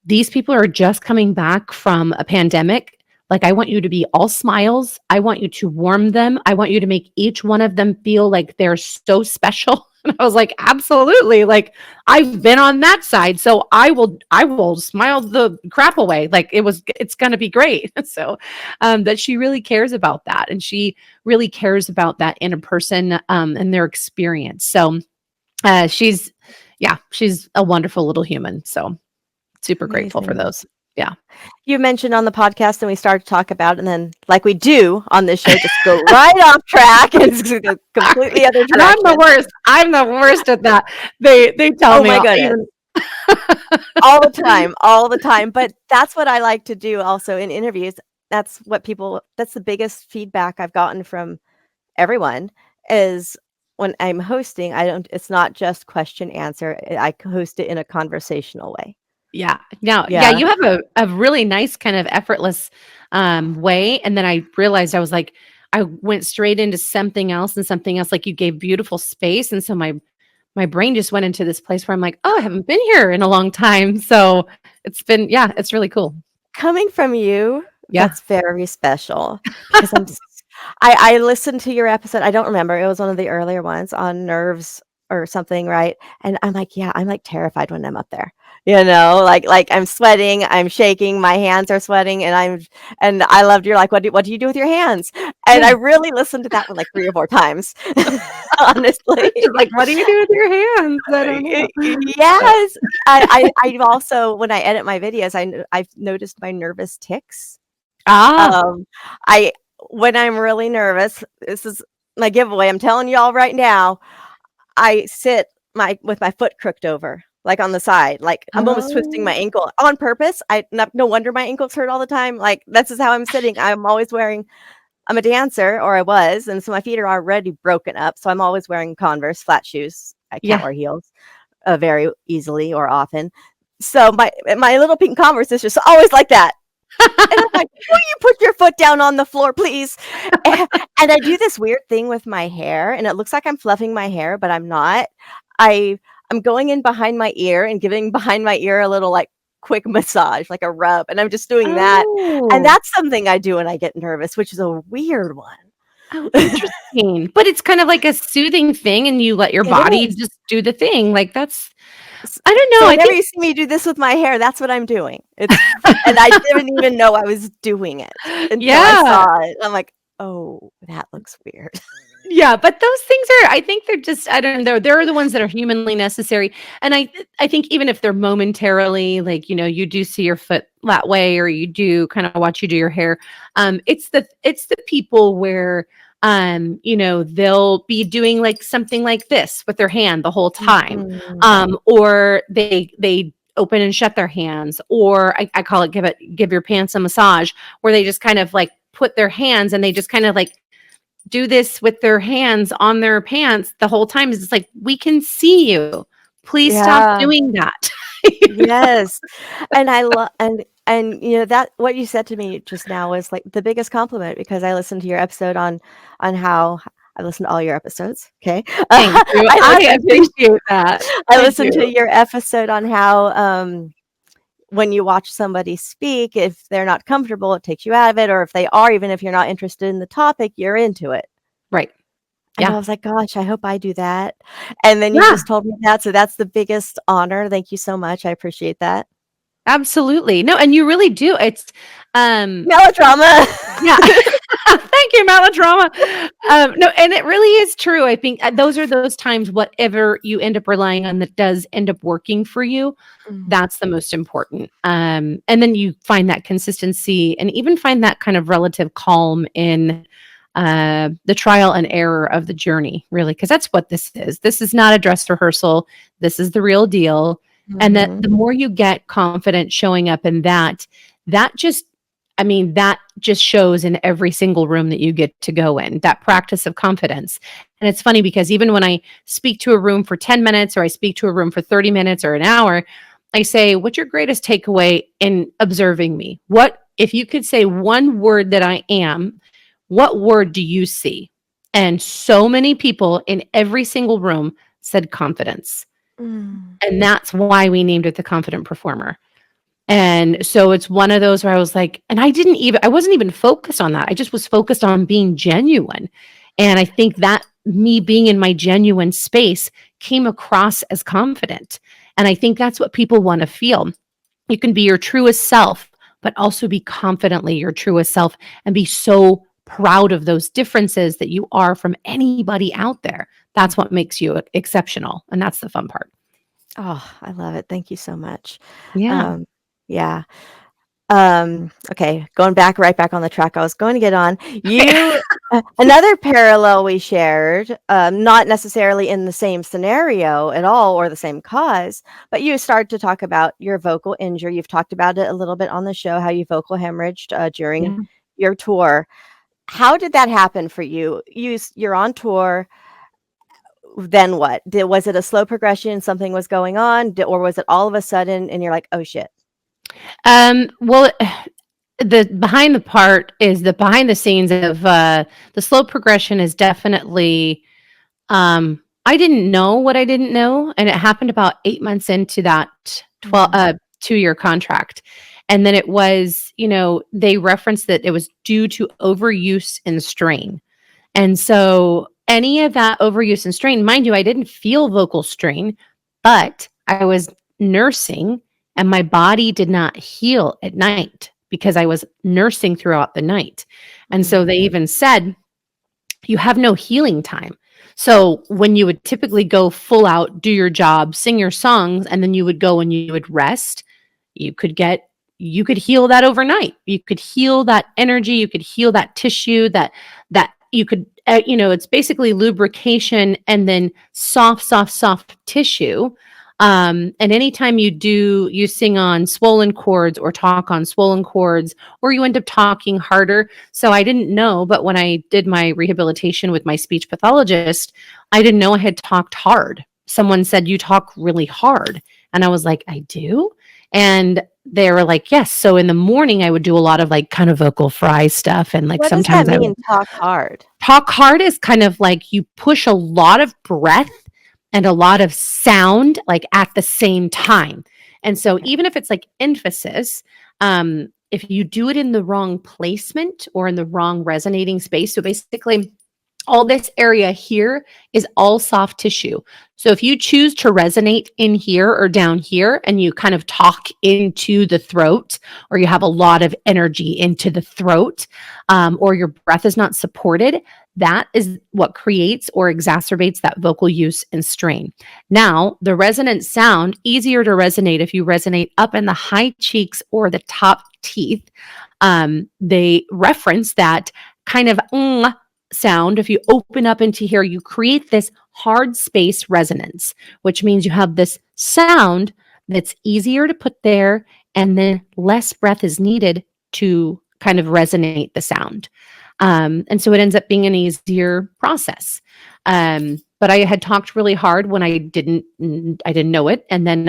these people are just coming back from a pandemic. Like, I want you to be all smiles. I want you to warm them. I want you to make each one of them feel like they're so special. And I was like, absolutely. Like, I've been on that side. So I will smile the crap away. Like, it's going to be great. So that she really cares about that. And she really cares about that in a person and their experience. So she's a wonderful little human. So super grateful for those. Yeah. You mentioned on the podcast and we started to talk about it, and then like we do on this show, just go right off track and it's a completely other direction. And I'm the worst at that. They tell me, my goodness. all the time. But that's what I like to do also in interviews. That's the biggest feedback I've gotten from everyone is when I'm hosting, it's not just question answer. I host it in a conversational way. Yeah. Yeah. You have a really nice kind of effortless way. And then I realized I went straight into something else. Like you gave beautiful space. And so my brain just went into this place where I'm like, oh, I haven't been here in a long time. So it's really cool. Coming from you, that's very special. Because I listened to your episode. I don't remember. It was one of the earlier ones on nerves or something, right? And I'm like, I'm like terrified when I'm up there. Like I'm sweating, I'm shaking, my hands are sweating, and I loved you're like, what do you do with your hands? And I really listened to that one like 3 or 4 times. Honestly. Like, what do you do with your hands? I don't know. Yes. I've also, when I edit my videos, I've noticed my nervous tics. When I'm really nervous, this is my giveaway. I'm telling y'all right now, I sit with my foot crooked over. Like on the side, like I'm almost twisting my ankle on purpose. No wonder my ankles hurt all the time. Like this is how I'm sitting. I'm a dancer, or I was, and so my feet are already broken up. So I'm always wearing Converse flat shoes. I can't wear heels very easily or often. So my little pink Converse is just always like that. And I'm like, will you put your foot down on the floor, please? And I do this weird thing with my hair, and it looks like I'm fluffing my hair, but I'm not. I'm going in behind my ear and giving behind my ear a little like quick massage, like a rub, and I'm just doing that. And Oh. that's something I do when I get nervous, which is a weird one. Oh, interesting. But it's kind of like a soothing thing, and you let your It body is. just do the thing. Like that's S- I don't know. So I whenever think you see me do this with my hair, that's what I'm doing. It's and I didn't even know I was doing it until I yeah. saw it. I'm like, oh, that looks weird. Yeah, but those things are I think they're just I don't know, they're the ones that are humanly necessary. And I think even if they're momentarily like, you do see your foot that way or you do kind of watch you do your hair, it's the people where they'll be doing like something like this with their hand the whole time. Mhm. Or they open and shut their hands, or I call it give your pants a massage, where they just kind of like put their hands and they just kind of like do this with their hands on their pants the whole time. Is It's like, we can see you. Please stop Yeah. doing that. Yes. And I love and that what you said to me just now was like the biggest compliment because I listened to your episode on how I listened to all your episodes. Okay. Thank you. I appreciate that. I I listened to do. your episode on how when you watch somebody speak, if they're not comfortable, it takes you out of it, or if they are, even if you're not interested in the topic, you're into it. Right. And I Yeah. was like, gosh, I hope I do that. And then you Yeah. just told me that. So that's the biggest honor. Thank you so much. I appreciate that. Absolutely. No, and you really do. It's Melodrama. yeah. Thank you, melodrama. No, and it really is true. I think those are those times, whatever you end up relying on that does end up working for you, Mm. that's the most important. And then you find that consistency and even find that kind of relative calm in the trial and error of the journey, really, because that's what this is. This is not a dress rehearsal. This is the real deal. And that Mhm. the more you get confident showing up in that just that just shows in every single room that you get to go in, that practice of confidence. And it's funny because even when I speak to a room for 10 minutes or I speak to a room for 30 minutes or an hour, I say, what's your greatest takeaway in observing me? What, if you could say one word that I am, what word do you see? And so many people in every single room said confidence. Mm. And that's why we named it the Confident Performer. And so it's one of those where I was like, and I wasn't even focused on that. I just was focused on being genuine. And I think that me being in my genuine space came across as confident. And I think that's what people want to feel. You can be your truest self, but also be confidently your truest self and be so proud of those differences that you are from anybody out there. That's what makes you exceptional. And that's the fun part. Oh, I love it. Thank you so much. Yeah. Yeah. Okay, going right back on the track I was going to get on. You another parallel we shared, not necessarily in the same scenario at all or the same cause, but you started to talk about your vocal injury. You've talked about it a little bit on the show, how you vocal hemorrhaged during Yeah. your tour. How did that happen for you? You're on tour. Then what? Was it a slow progression? Something was going on, or was it all of a sudden and you're like, oh shit? Well, the behind the scenes of the slow progression is definitely I didn't know what I didn't know, and it happened about 8 months into that 2-year contract. And then it was, they referenced that it was due to overuse and strain. And so any of that overuse and strain, mind you, I didn't feel vocal strain, but I was nursing and my body did not heal at night because I was nursing throughout the night. And so they even said, you have no healing time. So when you would typically go full out, do your job, sing your songs, and then you would go and you would rest, you could heal that overnight. You could heal that energy. You could heal that tissue that you could, it's basically lubrication and then soft tissue. And anytime you sing on swollen chords or talk on swollen chords, or you end up talking harder. So I didn't know, but when I did my rehabilitation with my speech pathologist, I didn't know I had talked hard. Someone said, you talk really hard. And I was like, I do. And they were like, yes. So in the morning, I would do a lot of like kind of vocal fry stuff. And like What does sometimes that I would mean, talk hard? talk hard is kind of like you push a lot of breath and a lot of sound like at the same time. And so even if it's like emphasis, if you do it in the wrong placement or in the wrong resonating space, so basically all this area here is all soft tissue. So if you choose to resonate in here or down here and you kind of talk into the throat, or you have a lot of energy into the throat, or your breath is not supported, that is what creates or exacerbates that vocal use and strain. Now, the resonant sound, easier to resonate if you resonate up in the high cheeks or the top teeth. They reference that kind of sound. If you open up into here, you create this hard space resonance, which means you have this sound that's easier to put there, and then less breath is needed to kind of resonate the sound. And so it ends up being an easier process. But I had talked really hard when I didn't know it, and then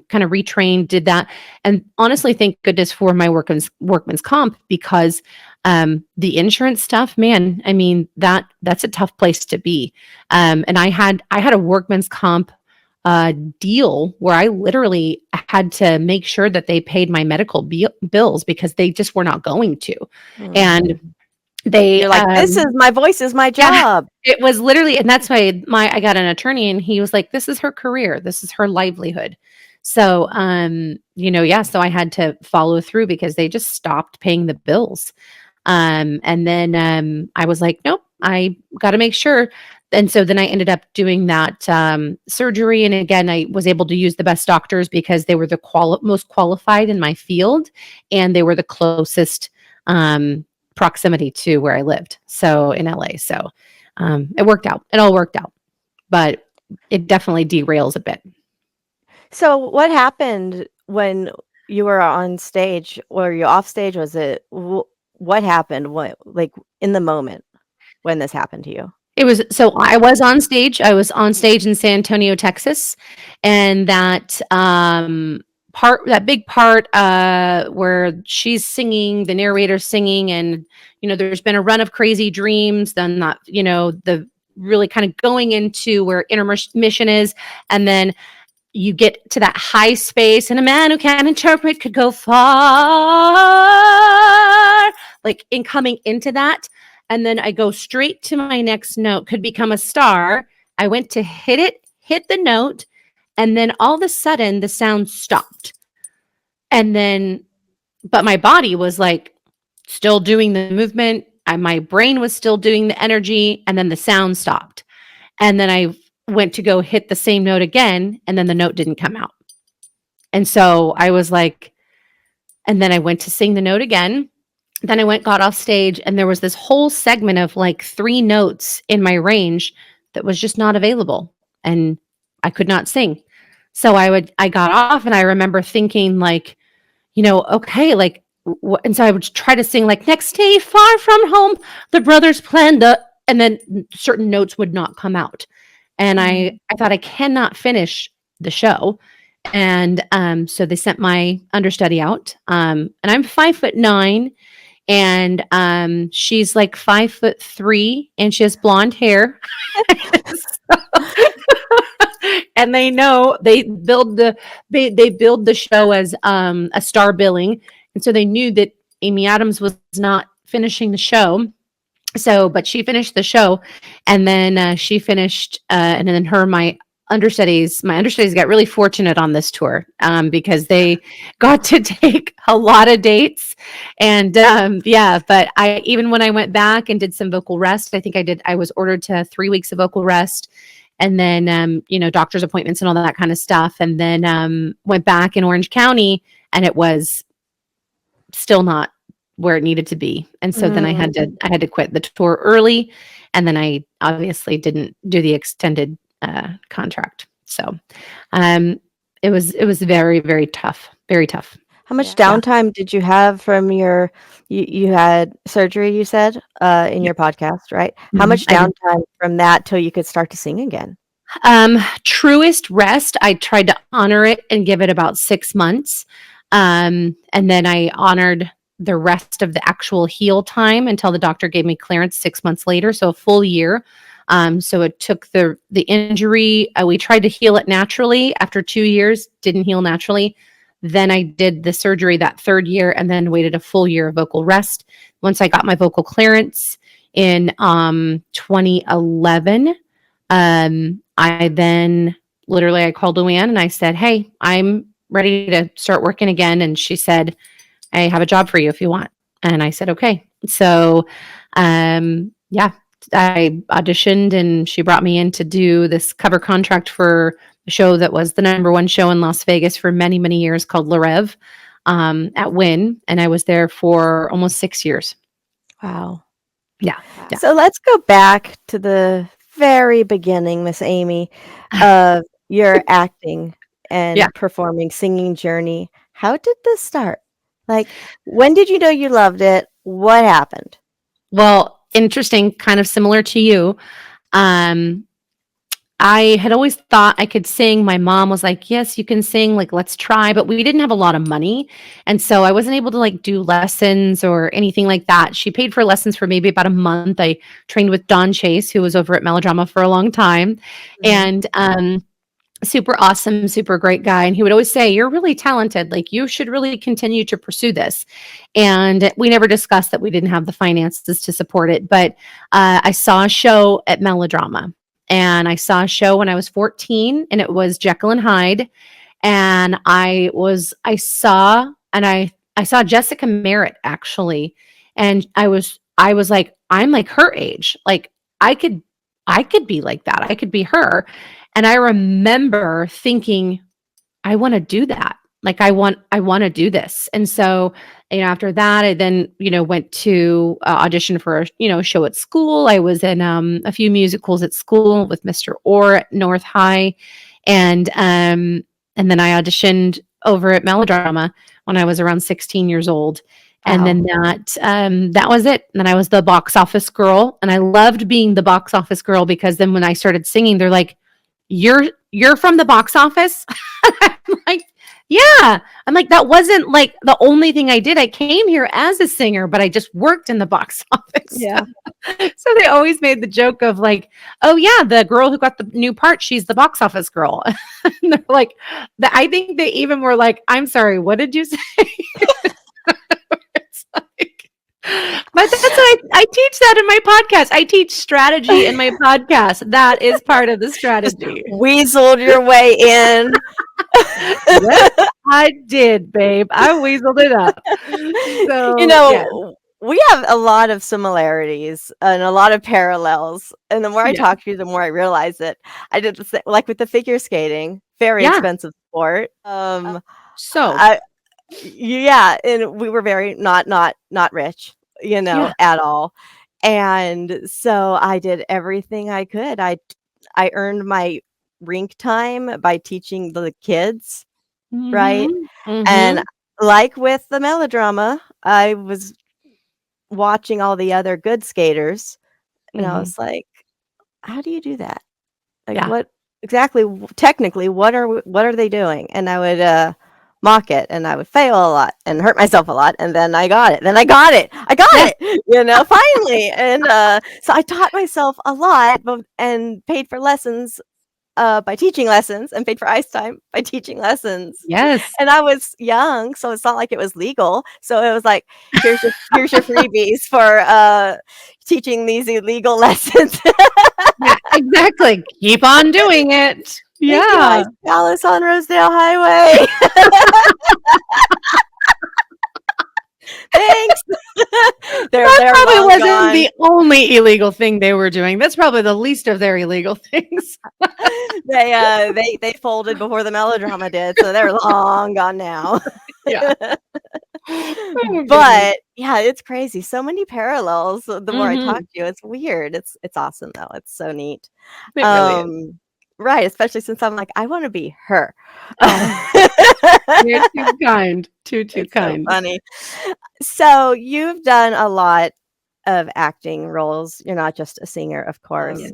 kind of retrained, did that. And honestly, thank goodness for my workman's comp, because the insurance stuff, man, I mean, that's a tough place to be. And I had a workman's comp deal where I literally had to make sure that they paid my medical bills, because they just were not going to. And You're like, this is my voice is my job. It was literally, and that's why I got an attorney, and he was like, this is her career. This is her livelihood. So, so I had to follow through because they just stopped paying the bills. And then I was like, nope, I got to make sure. And so then I ended up doing that surgery. And again, I was able to use the best doctors because they were the most qualified in my field, and they were the closest proximity to where I lived. So in LA. So it worked out. It all worked out. But it definitely derails a bit. So what happened when you were on stage, or you off stage? Was it what happened? What, like, in the moment when this happened to you? It was, so I was on stage. I was on stage in San Antonio, Texas, and that big part where she's singing, the narrator's singing, and there's been a run of Crazy Dreams, then that the really kind of going into where intermission is, and then you get to that high space, and a man who can't interpret could go far, like in coming into that. And then I go straight to my next note, could become a star. I went to hit the note, and then all of a sudden the sound stopped. And then, but my body was like still doing the movement. My brain was still doing the energy, and then the sound stopped. And then I went to go hit the same note again, and then the note didn't come out. And so I was like, and then I went to sing the note again. Then I got off stage, and there was this whole segment of like 3 notes in my range that was just not available, and I could not sing. So I got off, and I remember thinking like, okay, like, and so I would try to sing like, next day far from home, the brothers planned and then certain notes would not come out. And I thought, I cannot finish the show. And so they sent my understudy out, and I'm 5'9", and she's like 5'3", and she has blonde hair. And they know they build the show as a star billing, and so they knew that Amy Adams was not finishing the show. So, but she finished the show, and then she finished, and then my understudies got really fortunate on this tour because they got to take a lot of dates. And but even when I went back and did some vocal rest, I was ordered to 3 weeks of vocal rest, and then doctor's appointments and all that kind of stuff, and then went back in Orange County, and it was still not where it needed to be. And so then I had to quit the tour early, and then I obviously didn't do the extended contract. So it was very, very tough, very tough. How much downtime did you have from you had surgery, you said, in your podcast, right? How much downtime from that till you could start to sing again? Truest rest, I tried to honor it and give it about 6 months. And then I honored the rest of the actual heal time until the doctor gave me clearance 6 months later, so a full year. So it took the injury. We tried to heal it naturally. After 2 years, didn't heal naturally. Then I did the surgery that third year, and then waited a full year of vocal rest. Once I got my vocal clearance in 2011, I then literally I called Luann and I said, "Hey, I'm ready to start working again." And she said, "I have a job for you if you want." And I said, "Okay." So, yeah, I auditioned and she brought me in to do this cover contract for a show that was the #1 show in Las Vegas for many, many years called Le Rêve, at Wynn. And I was there for almost 6 years. Wow. Yeah. Yeah. So let's go back to the very beginning, Miss Amy, of your acting and Yeah. performing, singing journey. How did this start? Like, when did you know you loved it? What happened? Well, interesting, kind of similar to you. I had always thought I could sing. My mom was like, "Yes, you can sing. Like, let's try." But we didn't have a lot of money. And so I wasn't able to like do lessons or anything like that. She paid for lessons for maybe about a month. I trained with Don Chase, who was over at Melodrama for a long time. And super awesome, super great guy. And he would always say, "You're really talented. Like, you should really continue to pursue this." And we never discussed that we didn't have the finances to support it. But I saw a show at Melodrama. And I saw a show when I was 14, and it was Jekyll and Hyde. And I saw Jessica Merritt actually. And I was like, I'm like her age. Like I could be like that. I could be her. And I remember thinking, I want to do that. Like I want to do this. And so, after that, I then, went to audition for a show at school. I was in a few musicals at school with Mr. Orr at North High. And then I auditioned over at Melodrama when I was around 16 years old. And then that was it. And then I was the box office girl. And I loved being the box office girl because then when I started singing, they're like, you're from the box office? I'm like, yeah. I'm like, that wasn't like the only thing I did. I came here as a singer, but I just worked in the box office. Yeah. So they always made the joke of like, "Oh yeah, the girl who got the new part, she's the box office girl." And they're like, I think they even were like, "I'm sorry, what did you say?" It's like, but that's what I teach that in my podcast. I teach strategy in my podcast. That is part of the strategy. Weaseled your way in. Yes, I did, babe. I weaseled it up. So, yeah. We have a lot of similarities and a lot of parallels. And the more I Yeah. talk to you, the more I realize it. I did the same, like with the figure skating, very Yeah. expensive sport. So Yeah, and we were very not rich, Yeah. at all. And so I did everything I could. I earned my rink time by teaching the kids, right? Mhm. And like with the Melodrama, I was watching all the other good skaters, and I Mhm. was like, "How do you do that? Like, Yeah. what exactly, technically, what are they doing?" And I would mock it, and I would fail a lot and hurt myself a lot, and then I got it. I got Yeah. it, finally. And so I taught myself a lot, and paid for lessons by teaching lessons, and paid for ice time by teaching lessons. Yes. And I was young, so it's not like it was legal. So it was like, here's your freebies for teaching these illegal lessons. Yeah, exactly. Keep on doing it. Thank you, Yeah. Ice Palace on Rosedale Highway. Thanks. they're That probably long wasn't gone. the only illegal thing they were doing. That's probably the least of their illegal things. They folded before the Melodrama did, so they're long gone now. Yeah. But yeah, it's crazy. So many parallels. The more I Mhm. talk to you, it's weird. It's awesome though. It's so neat. It really is. Right, especially since I'm like, I want to be her. You're too kind. Too It's so kind. funny. So you've done a lot of acting roles. You're not just a singer, of course. Yeah.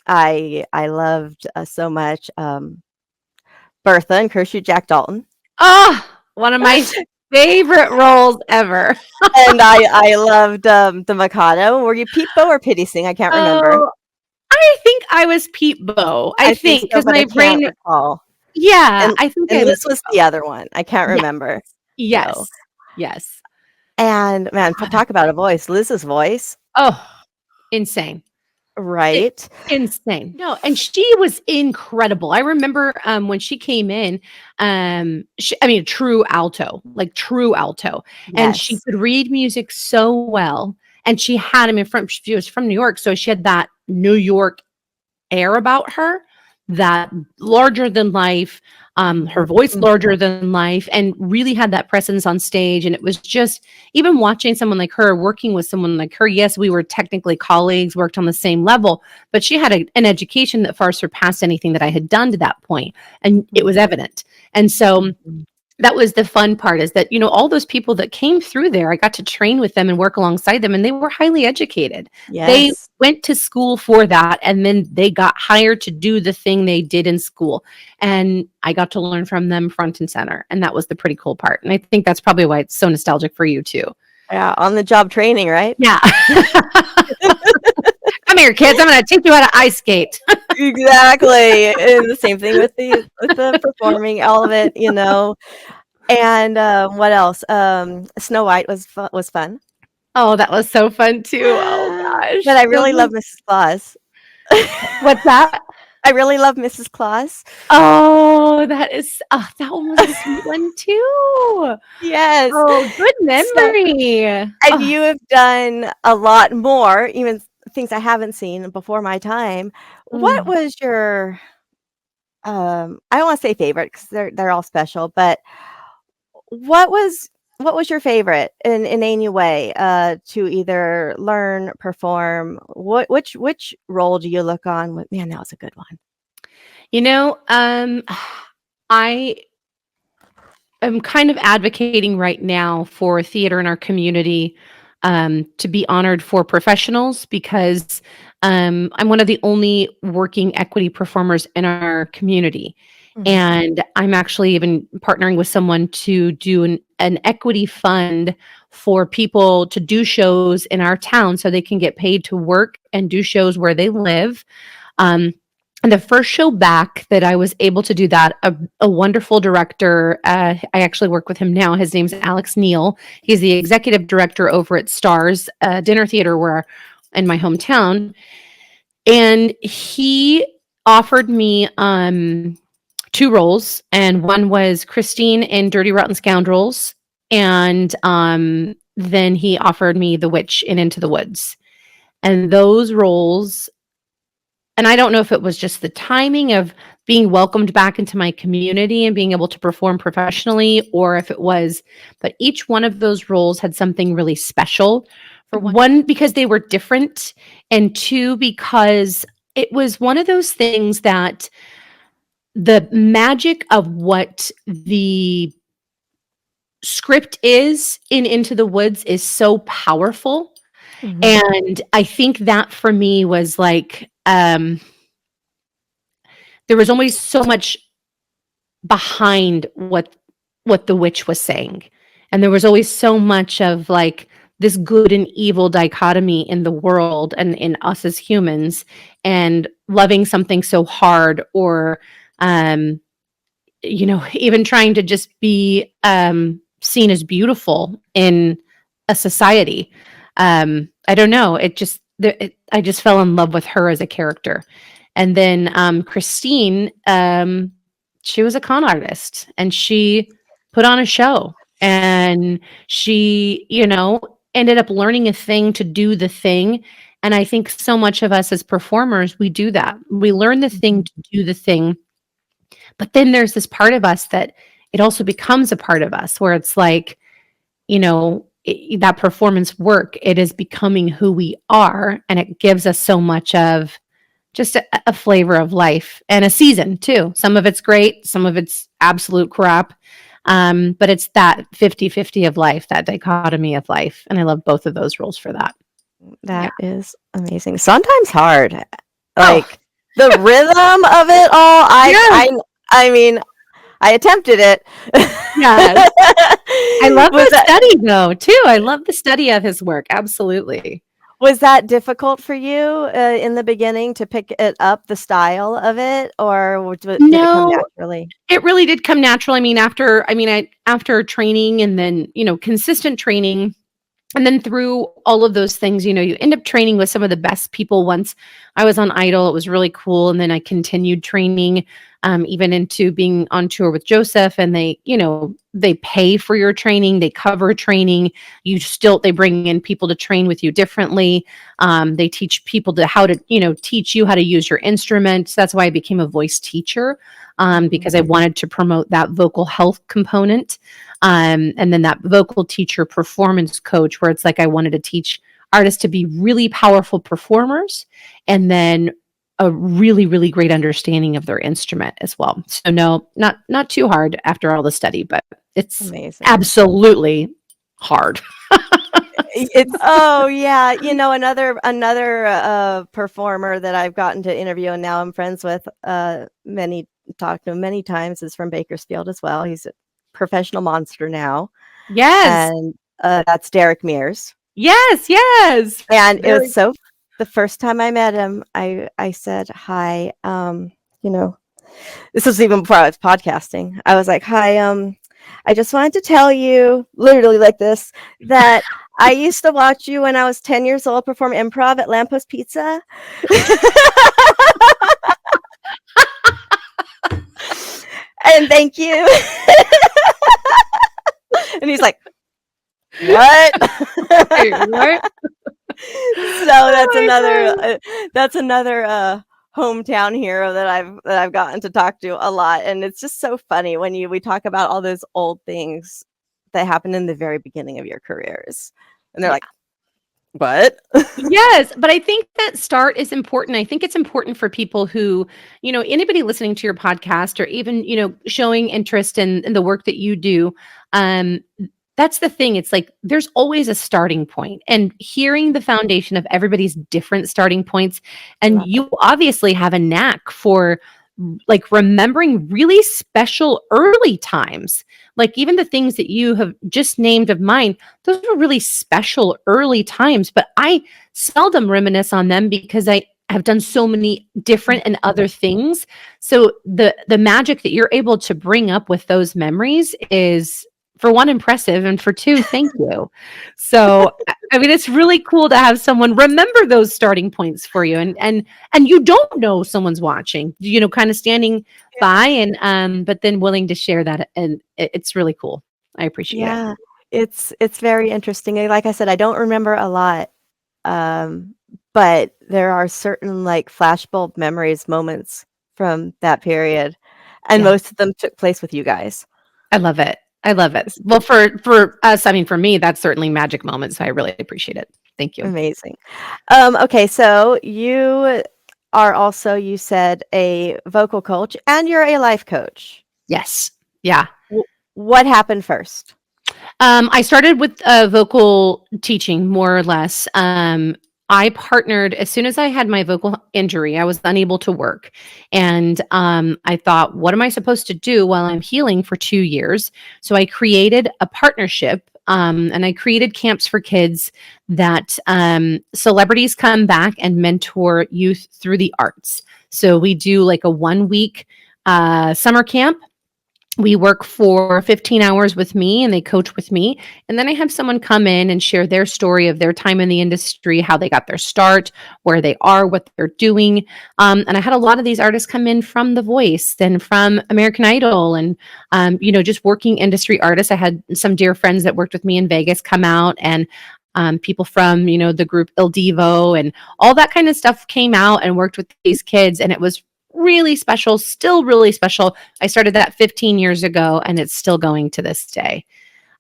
I loved so much Bertha and Curse You, Jack Dalton. Ah, One of my favorite roles ever. And I loved the Mikado. Were you Peepo or Pity Sing? I can't remember. Oh, I think I was Pete Bow. I think so, because but my I can't brain. recall. Yeah, And, I think and I this was. was the other one. I can't Yeah. remember. Yes. So. Yes. And man, talk about a voice. Liz's voice, Oh, insane. right? Insane. No, and she was incredible. I remember when she came in, true alto, like true alto. And she Yes. could read music so well. And she had him in front. She was from New York. So she had that New York air about her, that larger than life, her voice larger than life, and really had that presence on stage. And it was just, even watching someone like her, working with someone like her, yes, we were technically colleagues, worked on the same level, but she had an education that far surpassed anything that I had done to that point, and it was evident. And so that was the fun part, is that, all those people that came through there, I got to train with them and work alongside them, and they were highly educated. They Yes. went to school for that, and then they got hired to do the thing they did in school. And I got to learn from them front and center. And that was the pretty cool part. And I think that's probably why it's so nostalgic for you too. Yeah, on the job training, right? Yeah. Come here, kids. I'm going to teach you how to ice skate. Exactly. And the same thing with the performing, all of it, And what else? Snow White was fun. Oh, that was so fun too. Oh gosh. But I really love Mrs. Claus. What's that? I really love Mrs. Claus. Oh, that one was a sweet one too. Yes. Oh, good memory. And you have done a lot more, even things I haven't seen before my time. What was your I don't want to say favorite, because they're all special, but what was your favorite in any way to either learn, perform? Which role do you look on with? Man, that was a good one. I am kind of advocating right now for theater in our community to be honored for professionals, because I'm one of the only working equity performers in our community. And I'm actually even partnering with someone to do an equity fund for people to do shows in our town, so they can get paid to work and do shows where they live. And the first show back that I was able to do that, a wonderful director, I actually work with him now. His name's Alex Neal. He's the executive director over at Stars Dinner Theater in my hometown. And he offered me 2 roles, and one was Christine in Dirty Rotten Scoundrels, and then he offered me the witch in Into the Woods. And those roles, and I don't know if it was just the timing of being welcomed back into my community and being able to perform professionally, or if it was, but each one of those roles had something really special. For one, because they were different, and 2, because it was one of those things that the magic of what the script is in Into the Woods is so powerful. And I think that for me was like, there was always so much behind what the witch was saying. And there was always so much of like this good and evil dichotomy in the world and in us as humans, and loving something so hard, or even trying to just be seen as beautiful in a society. I don't know. I just fell in love with her as a character. And then Christine, she was a con artist, and she put on a show, and she, ended up learning a thing to do the thing. And I think so much of us as performers, we do that. We learn the thing to do the thing. But then there's this part of us that it also becomes a part of us, where it's like, that performance work, it is becoming who we are. And it gives us so much of just a flavor of life, and a season too. Some of it's great, some of it's absolute crap. But it's that 50-50 of life, that dichotomy of life. And I love both of those roles for that. That is amazing. Sometimes hard. Like the rhythm of it all. I mean, I attempted it. Yes. I love Was the that study though, too. I love the study of his work. Absolutely. was that difficult for you in the beginning to pick it up, the style of it, or did it come No, naturally? it really did come natural. After training and then, consistent training, and then through all of those things, you end up training with some of the best people. Once I was on Idol, it was really cool. And then I continued training, even into being on tour with Joseph. And they pay for your training, they cover training. They bring in people to train with you differently. They teach people teach you how to use your instruments. That's why I became a voice teacher, because I wanted to promote that vocal health component. And then that vocal teacher performance coach, where it's like I wanted to teach artists to be really powerful performers, and then a really, really great understanding of their instrument as well. So no, not too hard after all the study, but it's Amazing. absolutely hard. It's oh yeah, another performer that I've gotten to interview and now I'm friends with. Talked to him many times. Is from Bakersfield as well. He's a professional monster now, Yes. and that's Derek Mears. Yes. Yes. And it was the first time I met him, I said, hi, this was even before I was podcasting. I was like, hi, I just wanted to tell you, literally like this, that I used to watch you when I was 10 years old perform improv at Lamppost Pizza. And thank you. And he's like, what? Wait, what? So that's another hometown hero that I've gotten to talk to a lot, and it's just so funny when we talk about all those old things that happened in the very beginning of your careers, and they're like, what? Yes, but I think that start is important. I think it's important for people who, anybody listening to your podcast, or even, showing interest in the work that you do. That's the thing. It's like there's always a starting point, and hearing the foundation of everybody's different starting points. And you obviously have a knack for like remembering really special early times. Like even the things that you have just named of mine, those were really special early times, but I seldom reminisce on them because I have done so many different and other things. So the magic that you're able to bring up with those memories is, for one, impressive, and for two, thank you. So, I mean, it's really cool to have someone remember those starting points for you, and you don't know someone's watching, kind of standing by, and but then willing to share that, and it's really cool. I appreciate it. Yeah, it's very interesting. Like I said, I don't remember a lot, but there are certain like flashbulb memories, moments from that period, and most of them took place with you guys. I love it. I love it. Well, for us, I mean, for me, that's certainly magic moments. So I really appreciate it. Thank you. Amazing. Okay, so you are also, you said, a vocal coach and you're a life coach. Yes. Yeah. What happened first? I started with vocal teaching, more or less. I partnered as soon as I had my vocal injury. I was unable to work. And I thought, what am I supposed to do while I'm healing for 2 years? So I created a partnership, and I created camps for kids that celebrities come back and mentor youth through the arts. So we do like a 1-week summer camp. We work for 15 hours with me and they coach with me. And then I have someone come in and share their story of their time in the industry, how they got their start, where they are, what they're doing. And I had a lot of these artists come in from The Voice and from American Idol and, just working industry artists. I had some dear friends that worked with me in Vegas come out, and people from, the group Il Divo and all that kind of stuff came out and worked with these kids. And it was really special, still really special. I started that 15 years ago and it's still going to this day.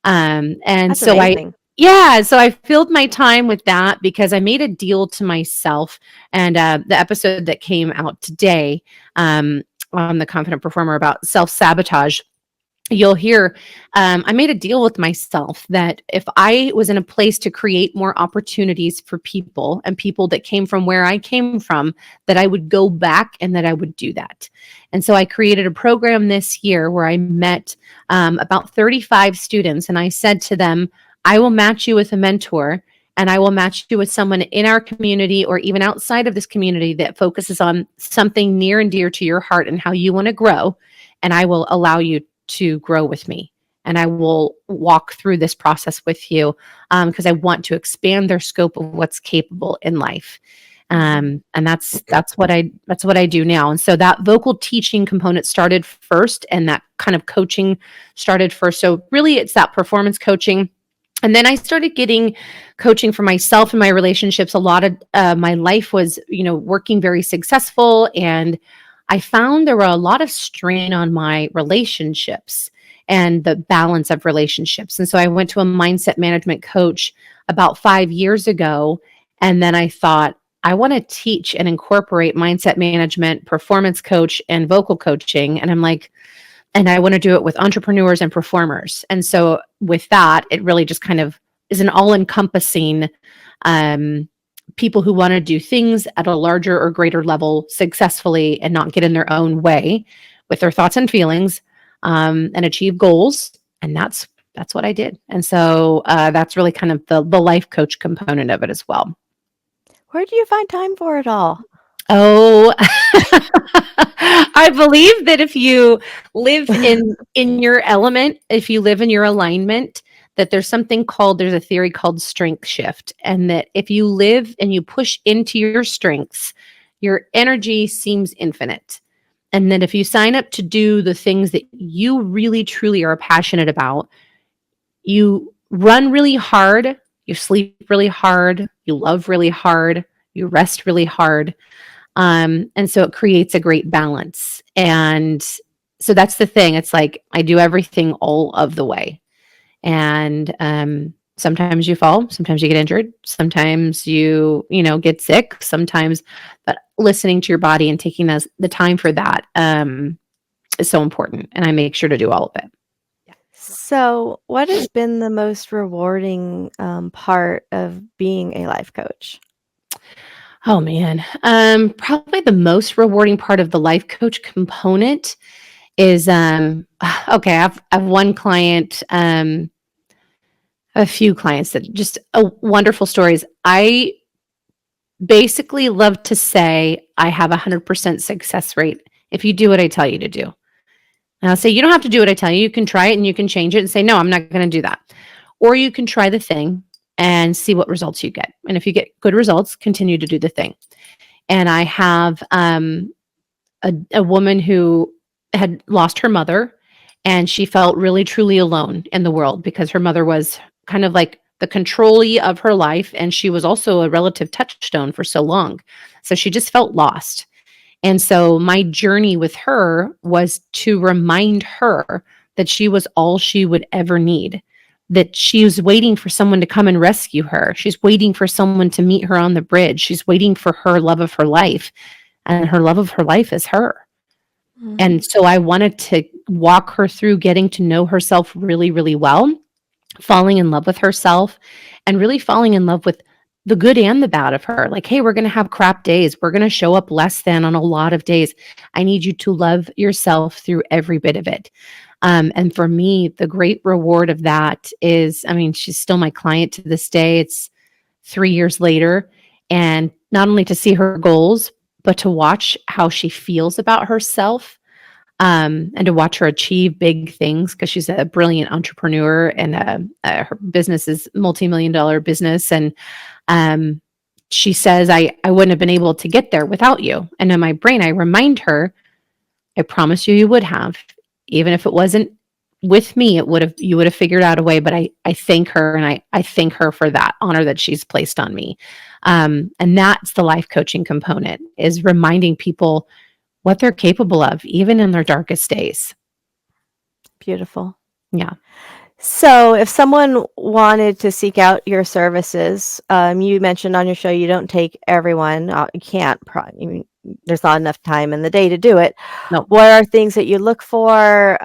And That's so amazing. so I filled my time with that because I made a deal to myself. And the episode that came out today on the Confident Performer about self-sabotage, you'll hear I made a deal with myself that if I was in a place to create more opportunities for people and people that came from where I came from, that I would go back and that I would do that. And so I created a program this year where I met about 35 students, and I said to them, I will match you with a mentor, and I will match you with someone in our community or even outside of this community that focuses on something near and dear to your heart and how you want to grow. And I will allow you to grow with me. And I will walk through this process with you because I want to expand their scope of what's capable in life. And that's what I do now. And so that vocal teaching component started first, and that kind of coaching started first. So really, it's that performance coaching. And then I started getting coaching for myself and my relationships. A lot of my life was, working very successful, and I found there were a lot of strain on my relationships and the balance of relationships. And so I went to a mindset management coach about 5 years ago. And then I thought, I want to teach and incorporate mindset management, performance coach, and vocal coaching. And I'm like, and I want to do it with entrepreneurs and performers. And so with that, it really just kind of is an all-encompassing people who want to do things at a larger or greater level successfully and not get in their own way with their thoughts and feelings and achieve goals. And that's what I did. And so that's really kind of the life coach component of it as well. Where do you find time for it all? Oh, I believe that if you live in your element, if you live in your alignment, that there's a theory called strength shift. And that if you live and you push into your strengths, your energy seems infinite. And that if you sign up to do the things that you really, truly are passionate about, you run really hard, you sleep really hard, you love really hard, you rest really hard. And so it creates a great balance. And so that's the thing. It's like I do everything all of the way. And sometimes you fall, sometimes you get injured, sometimes you get sick, but listening to your body and taking the time for that is so important. And I make sure to do all of it. So, what has been the most rewarding part of being a life coach? Oh man. Probably the most rewarding part of the life coach component is okay, I've one client, a few clients that just wonderful stories. I basically love to say I have 100% success rate if you do what I tell you to do. And I'll say, you don't have to do what I tell you. You can try it and you can change it and say, no, I'm not going to do that. Or you can try the thing and see what results you get. And if you get good results, continue to do the thing. And I have a woman who had lost her mother, and she felt really, truly alone in the world because her mother was kind of like the controllee of her life. And she was also a relative touchstone for so long. So she just felt lost. And so my journey with her was to remind her that she was all she would ever need, that she was waiting for someone to come and rescue her. She's waiting for someone to meet her on the bridge. She's waiting for her love of her life, and her love of her life is her. Mm-hmm. And so I wanted to walk her through getting to know herself really, really well, falling in love with herself, and really falling in love with the good and the bad of her. Like, hey, we're going to have crap days. We're going to show up less than on a lot of days. I need you to love yourself through every bit of it. And for me, the great reward of that is, she's still my client to this day. It's 3 years later. And not only to see her goals, but to watch how she feels about herself, and to watch her achieve big things, because she's a brilliant entrepreneur, and her business is multi-million-dollar business. And she says, I wouldn't have been able to get there without you. And in my brain, I remind her, I promise you would have. Even if it wasn't with me, you would have figured out a way. But I thank her, and I thank her for that honor that she's placed on me. And that's the life coaching component, is reminding people what they're capable of, even in their darkest days. Beautiful. Yeah. So if someone wanted to seek out your services, you mentioned on your show you don't take everyone. You can't. There's not enough time in the day to do it. No. What are things that you look for?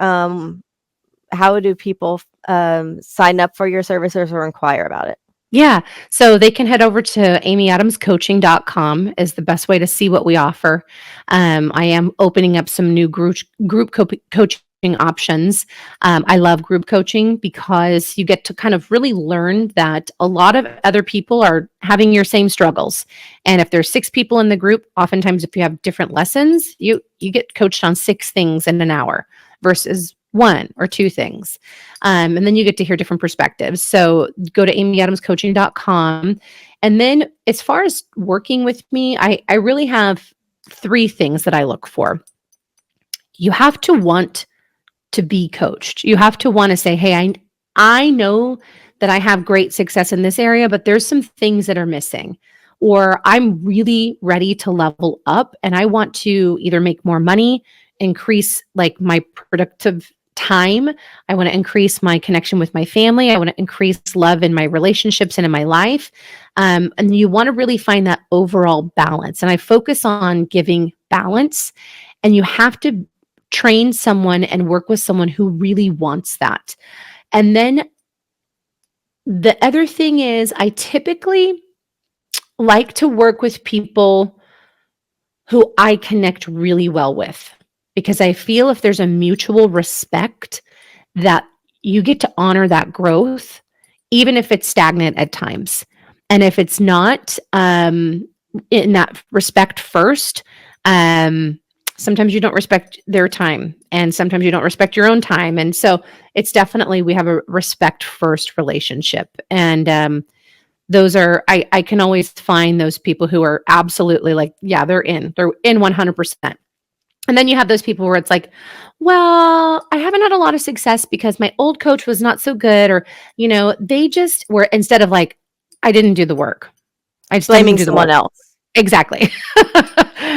how do people sign up for your services or inquire about it? Yeah. So they can head over to amyadamscoaching.com is the best way to see what we offer. I am opening up some new coaching options. I love group coaching because you get to kind of really learn that a lot of other people are having your same struggles. And if there's 6 people in the group, oftentimes if you have different lessons, you get coached on 6 things in an hour versus 1 or 2 things. And then you get to hear different perspectives. So go to amyadamscoaching.com. And then as far as working with me, I really have 3 things that I look for. You have to want to be coached. You have to want to say, hey, I know that I have great success in this area, but there's some things that are missing. Or I'm really ready to level up and I want to either make more money, increase like my productive time. I want to increase my connection with my family. I want to increase love in my relationships and in my life. And you want to really find that overall balance. And I focus on giving balance. And you have to train someone and work with someone who really wants that. And then the other thing is I typically like to work with people who I connect really well with. Because I feel if there's a mutual respect that you get to honor that growth, even if it's stagnant at times. And if it's not in that respect first, sometimes you don't respect their time and sometimes you don't respect your own time. And so it's definitely, we have a respect first relationship. And those are, I can always find those people who are absolutely like, yeah, they're in 100%. And then you have those people where it's like, well, I haven't had a lot of success because my old coach was not so good, or, they just were, instead of like, I didn't do the work. I just Blaming didn't do the someone work. else. Exactly.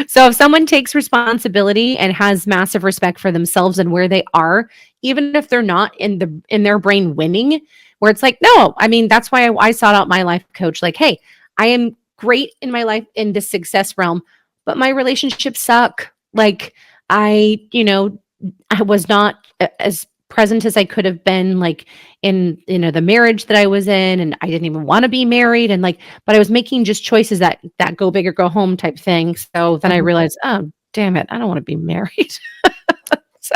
So if someone takes responsibility and has massive respect for themselves and where they are, even if they're not in their brain winning, where it's like, no, I mean, that's why I sought out my life coach. Like, hey, I am great in my life in this success realm, but my relationships suck. Like I was not as present as I could have been, like in, the marriage that I was in, and I didn't even want to be married. And but I was making just choices that go big or go home type thing. So then I realized, oh, damn it, I don't want to be married. So,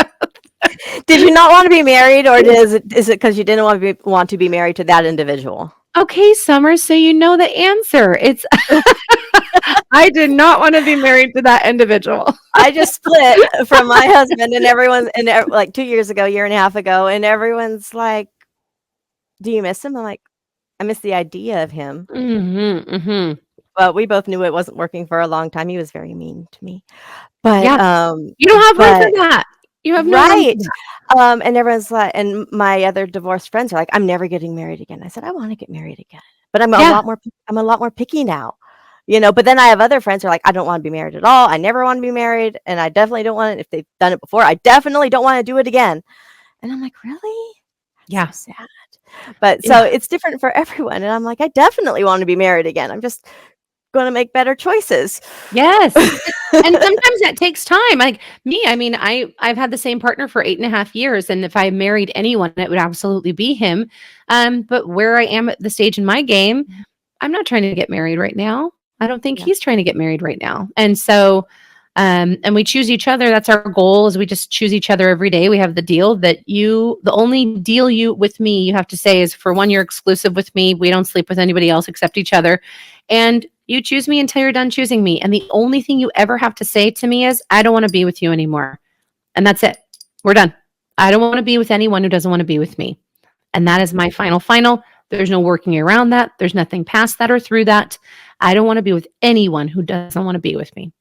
did you not want to be married, or is it because you didn't want to be married to that individual? Okay, Summer. So you know the answer. It's I did not want to be married to that individual. I just split from my husband, and like 2 years ago, year and a half ago, and everyone's like, "Do you miss him?" I'm like, "I miss the idea of him." Mm-hmm, mm-hmm. But we both knew it wasn't working for a long time. He was very mean to me. But Yeah. You don't have room for that. You have no room right. for that. And everyone's like, and my other divorced friends are like, "I'm never getting married again." I said, "I want to get married again, but I'm a lot more picky now." But then I have other friends who are like, "I don't want to be married at all. I never want to be married. And I definitely don't want it. If they've done it before, I definitely don't want to do it again." And I'm like, really? That's Yeah. so sad. But so it's different for everyone. And I'm like, I definitely want to be married again. I'm just going to make better choices. Yes. And sometimes that takes time. Like me, I mean, I've had the same partner for 8.5 years. And if I married anyone, it would absolutely be him. But where I am at the stage in my game, I'm not trying to get married right now. I don't think he's trying to get married right now. And so, and we choose each other. That's our goal, is we just choose each other every day. We have the deal that the only deal you have to say is, for 1 year exclusive with me. We don't sleep with anybody else except each other. And you choose me until you're done choosing me. And the only thing you ever have to say to me is, I don't want to be with you anymore. And that's it. We're done. I don't want to be with anyone who doesn't want to be with me. And that is my final. There's no working around that. There's nothing past that or through that. I don't want to be with anyone who doesn't want to be with me.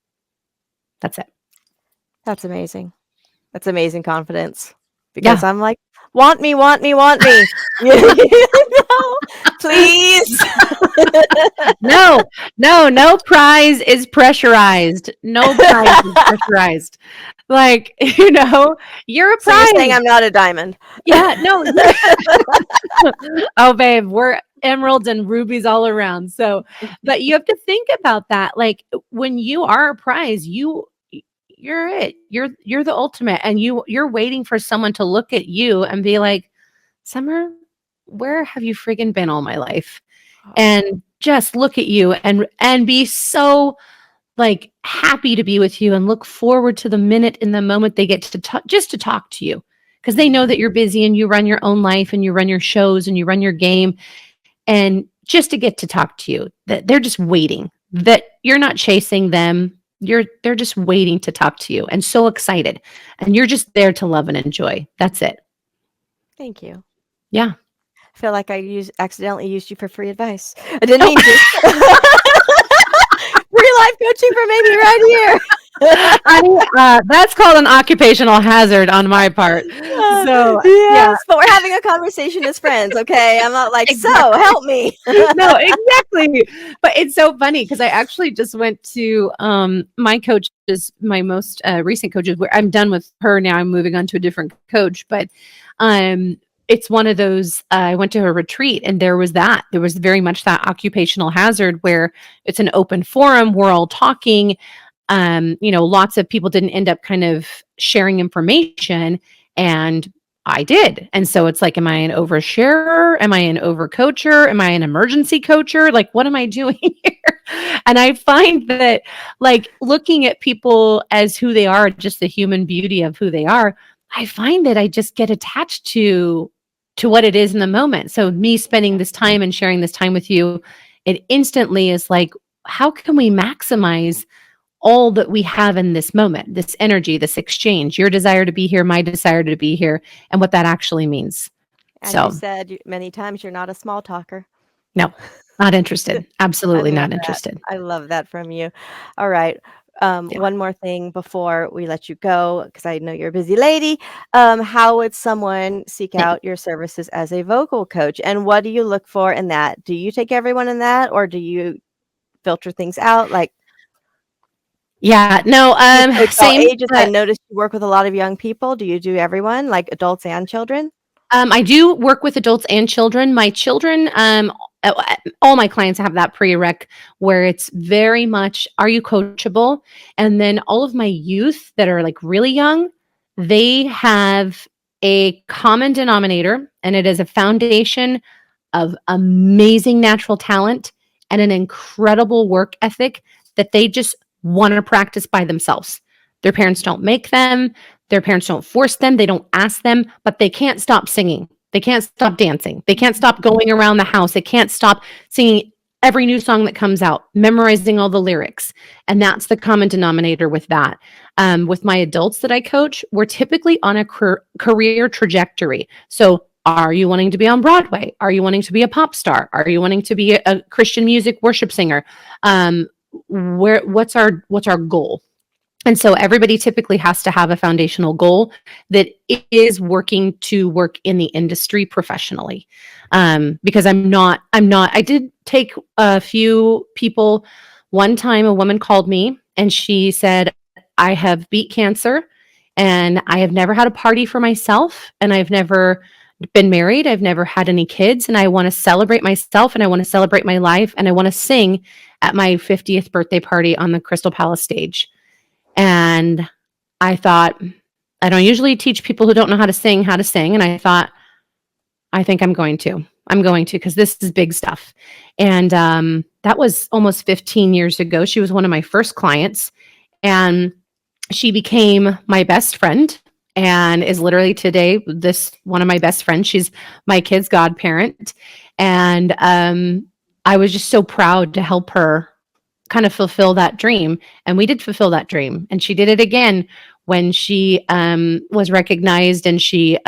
That's it. That's amazing. That's amazing confidence. Because I'm like, want me. Please. No prize is pressurized. No prize is pressurized. Like, you're a prize. So you're saying I'm not a diamond. Yeah, no. Oh, babe, we're emeralds and rubies all around. So, but you have to think about that. Like, when you are a prize, you you're it. You're the ultimate, and you're waiting for someone to look at you and be like, Summer, where have you friggin' been all my life? And just look at you and be so like happy to be with you and look forward to the minute in the moment they get to talk, just to talk to you, because they know that you're busy and you run your own life and you run your shows and you run your game, and just to get to talk to you, that they're just waiting, that you're not chasing them. They're just waiting to talk to you and so excited, and you're just there to love and enjoy. That's it. Thank you. Yeah. I feel like accidentally used you for free advice. I didn't mean to. Free life coaching for maybe right here. That's called an occupational hazard on my part. So yes, but we're having a conversation as friends, okay? I'm not like, so help me. No, exactly. But it's so funny because I actually just went to my coach, is my most recent coach. Where I'm done with her now. I'm moving on to a different coach, but it's one of those. I went to a retreat, and there was very much that occupational hazard where it's an open forum. We're all talking. Lots of people didn't end up kind of sharing information, and I did. And so it's like, am I an oversharer? Am I an overcoacher? Am I an emergency coacher? Like, what am I doing here? And I find that, like, looking at people as who they are, just the human beauty of who they are, I find that I just get attached to what it is in the moment. So me spending this time and sharing this time with you, it instantly is like, how can we maximize all that we have in this moment, this energy, this exchange, your desire to be here, my desire to be here, and what that actually means. And So you said many times you're not a small talker. no, not interested. Absolutely not that. interested. I love that from you. All right. One more thing before we let you go, because I know you're a busy lady. How would someone seek out your services as a vocal coach? And what do you look for in that? Do you take everyone in that, or do you filter things out? Like, Yeah, no, coach all same. ages. I noticed you work with a lot of young people. Do you do everyone, like adults and children? I do work with adults and children. My children, all my clients have that prereq where it's very much, are you coachable? And then all of my youth that are like really young, they have a common denominator, and it is a foundation of amazing natural talent and an incredible work ethic that they just want to practice by themselves. Their parents don't make them. Their parents don't force them. They don't ask them, but they can't stop singing. They can't stop dancing. They can't stop going around the house. They can't stop singing every new song that comes out, memorizing all the lyrics. And that's the common denominator with that. With my adults that I coach, we're typically on a career trajectory. So are you wanting to be on Broadway? Are you wanting to be a pop star? Are you wanting to be a Christian music worship singer? What's our goal? And so everybody typically has to have a foundational goal that is working to work in the industry professionally. Because I did take a few people. One time a woman called me and she said, I have beat cancer and I have never had a party for myself, and I've never been married. I've never had any kids, and I want to celebrate myself, and I want to celebrate my life, and I want to sing at my 50th birthday party on the Crystal Palace stage. And I thought, I don't usually teach people who don't know how to sing. And I thought, I think I'm going to, because this is big stuff. And that was almost 15 years ago. She was one of my first clients, and she became my best friend and is literally today one of my best friends. She's my kid's godparent. And I was just so proud to help her kind of fulfill that dream. And we did fulfill that dream. And she did it again when she was recognized, and she,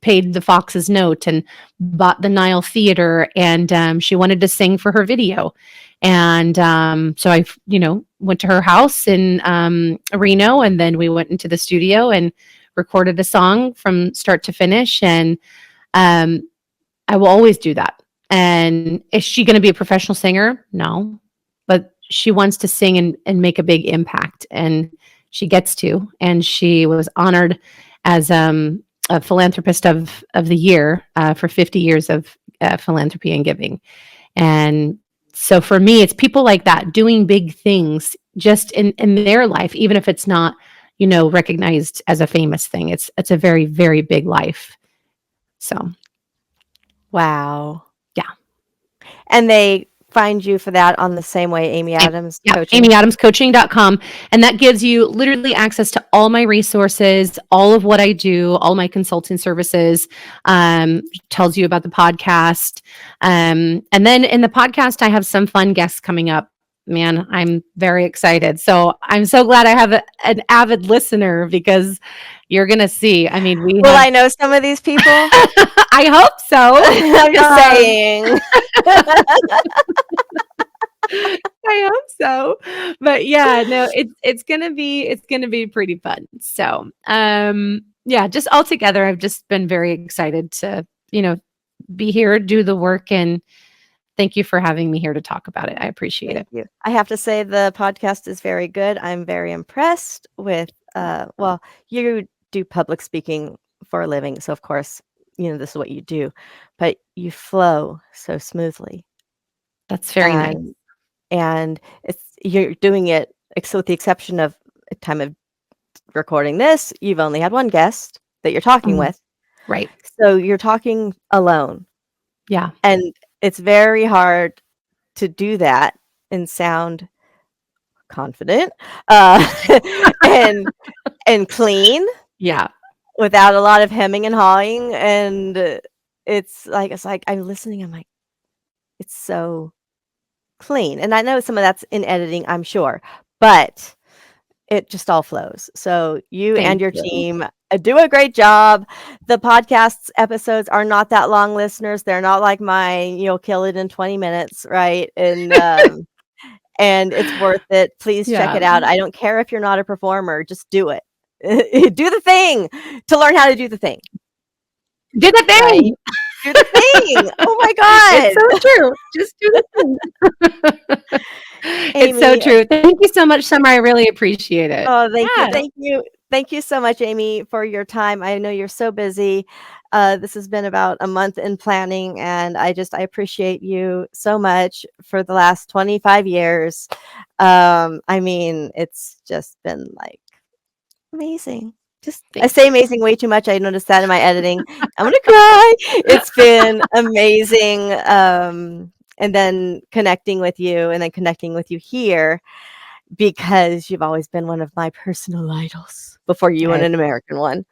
paid the Fox's Note and bought the Nile Theater, and she wanted to sing for her video. And so I, went to her house in Reno, and then we went into the studio and recorded a song from start to finish. And I will always do that. And is she going to be a professional singer? No, but she wants to sing and make a big impact, and she gets to. And she was honored as a philanthropist of the year for 50 years of philanthropy and giving. And so for me, it's people like that doing big things, just in their life, even if it's not, recognized as a famous thing. It's a very, very big life. So, Wow. yeah. And they find you for that on the same way, Amy Adams Yeah, Coaching. amyadamscoaching.com. And that gives you literally access to all my resources, all of what I do, all my consulting services, tells you about the podcast. And then in the podcast, I have some fun guests coming up. Man, I'm very excited. So I'm so glad I have an avid listener, because you're going to see. I mean, Will I know some of these people? I hope so. I'm just saying. I hope so. But yeah, no, it's gonna be pretty fun. So yeah, just all together, I've just been very excited to, be here, do the work, and thank you for having me here to talk about it. I appreciate it. Thank you. I have to say the podcast is very good. I'm very impressed with well, you do public speaking for a living, so of course, this is what you do, but you flow so smoothly. That's very nice. And you're doing it, with the exception of time of recording this, you've only had one guest that you're talking with. Right. So you're talking alone. Yeah. And it's very hard to do that and sound confident and clean. Yeah. Without a lot of hemming and hawing. And it's like I'm listening, I'm like, it's so clean. And I know some of that's in editing, I'm sure, but it just all flows. So you Thank and your you. team do a great job. The podcast's episodes are not that long, listeners. They're not like mine, kill it in 20 minutes, right? And and it's worth it. Please check it out. I don't care if you're not a performer, just do it. Do the thing to learn how to do the thing. Do the thing. Right? Do the thing. Oh my God. It's so true. Just do the thing. It's so Amy. true. Thank you so much, Summer. I really appreciate it. Oh, thank Yeah. you. Thank you. Thank you so much, Amy, for your time. I know you're so busy. This has been about a month in planning, and I appreciate you so much for the last 25 years. I mean, it's just been like amazing. I say amazing way too much. I noticed that in my editing. I'm gonna cry. It's been amazing. And then connecting with you, and then connecting with you here, because you've always been one of my personal idols before you were an American one.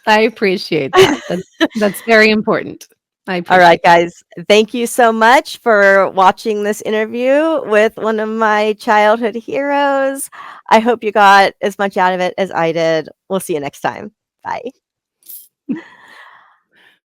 I appreciate that. That's very important. All right, guys. Thank you so much for watching this interview with one of my childhood heroes. I hope you got as much out of it as I did. We'll see you next time. Bye.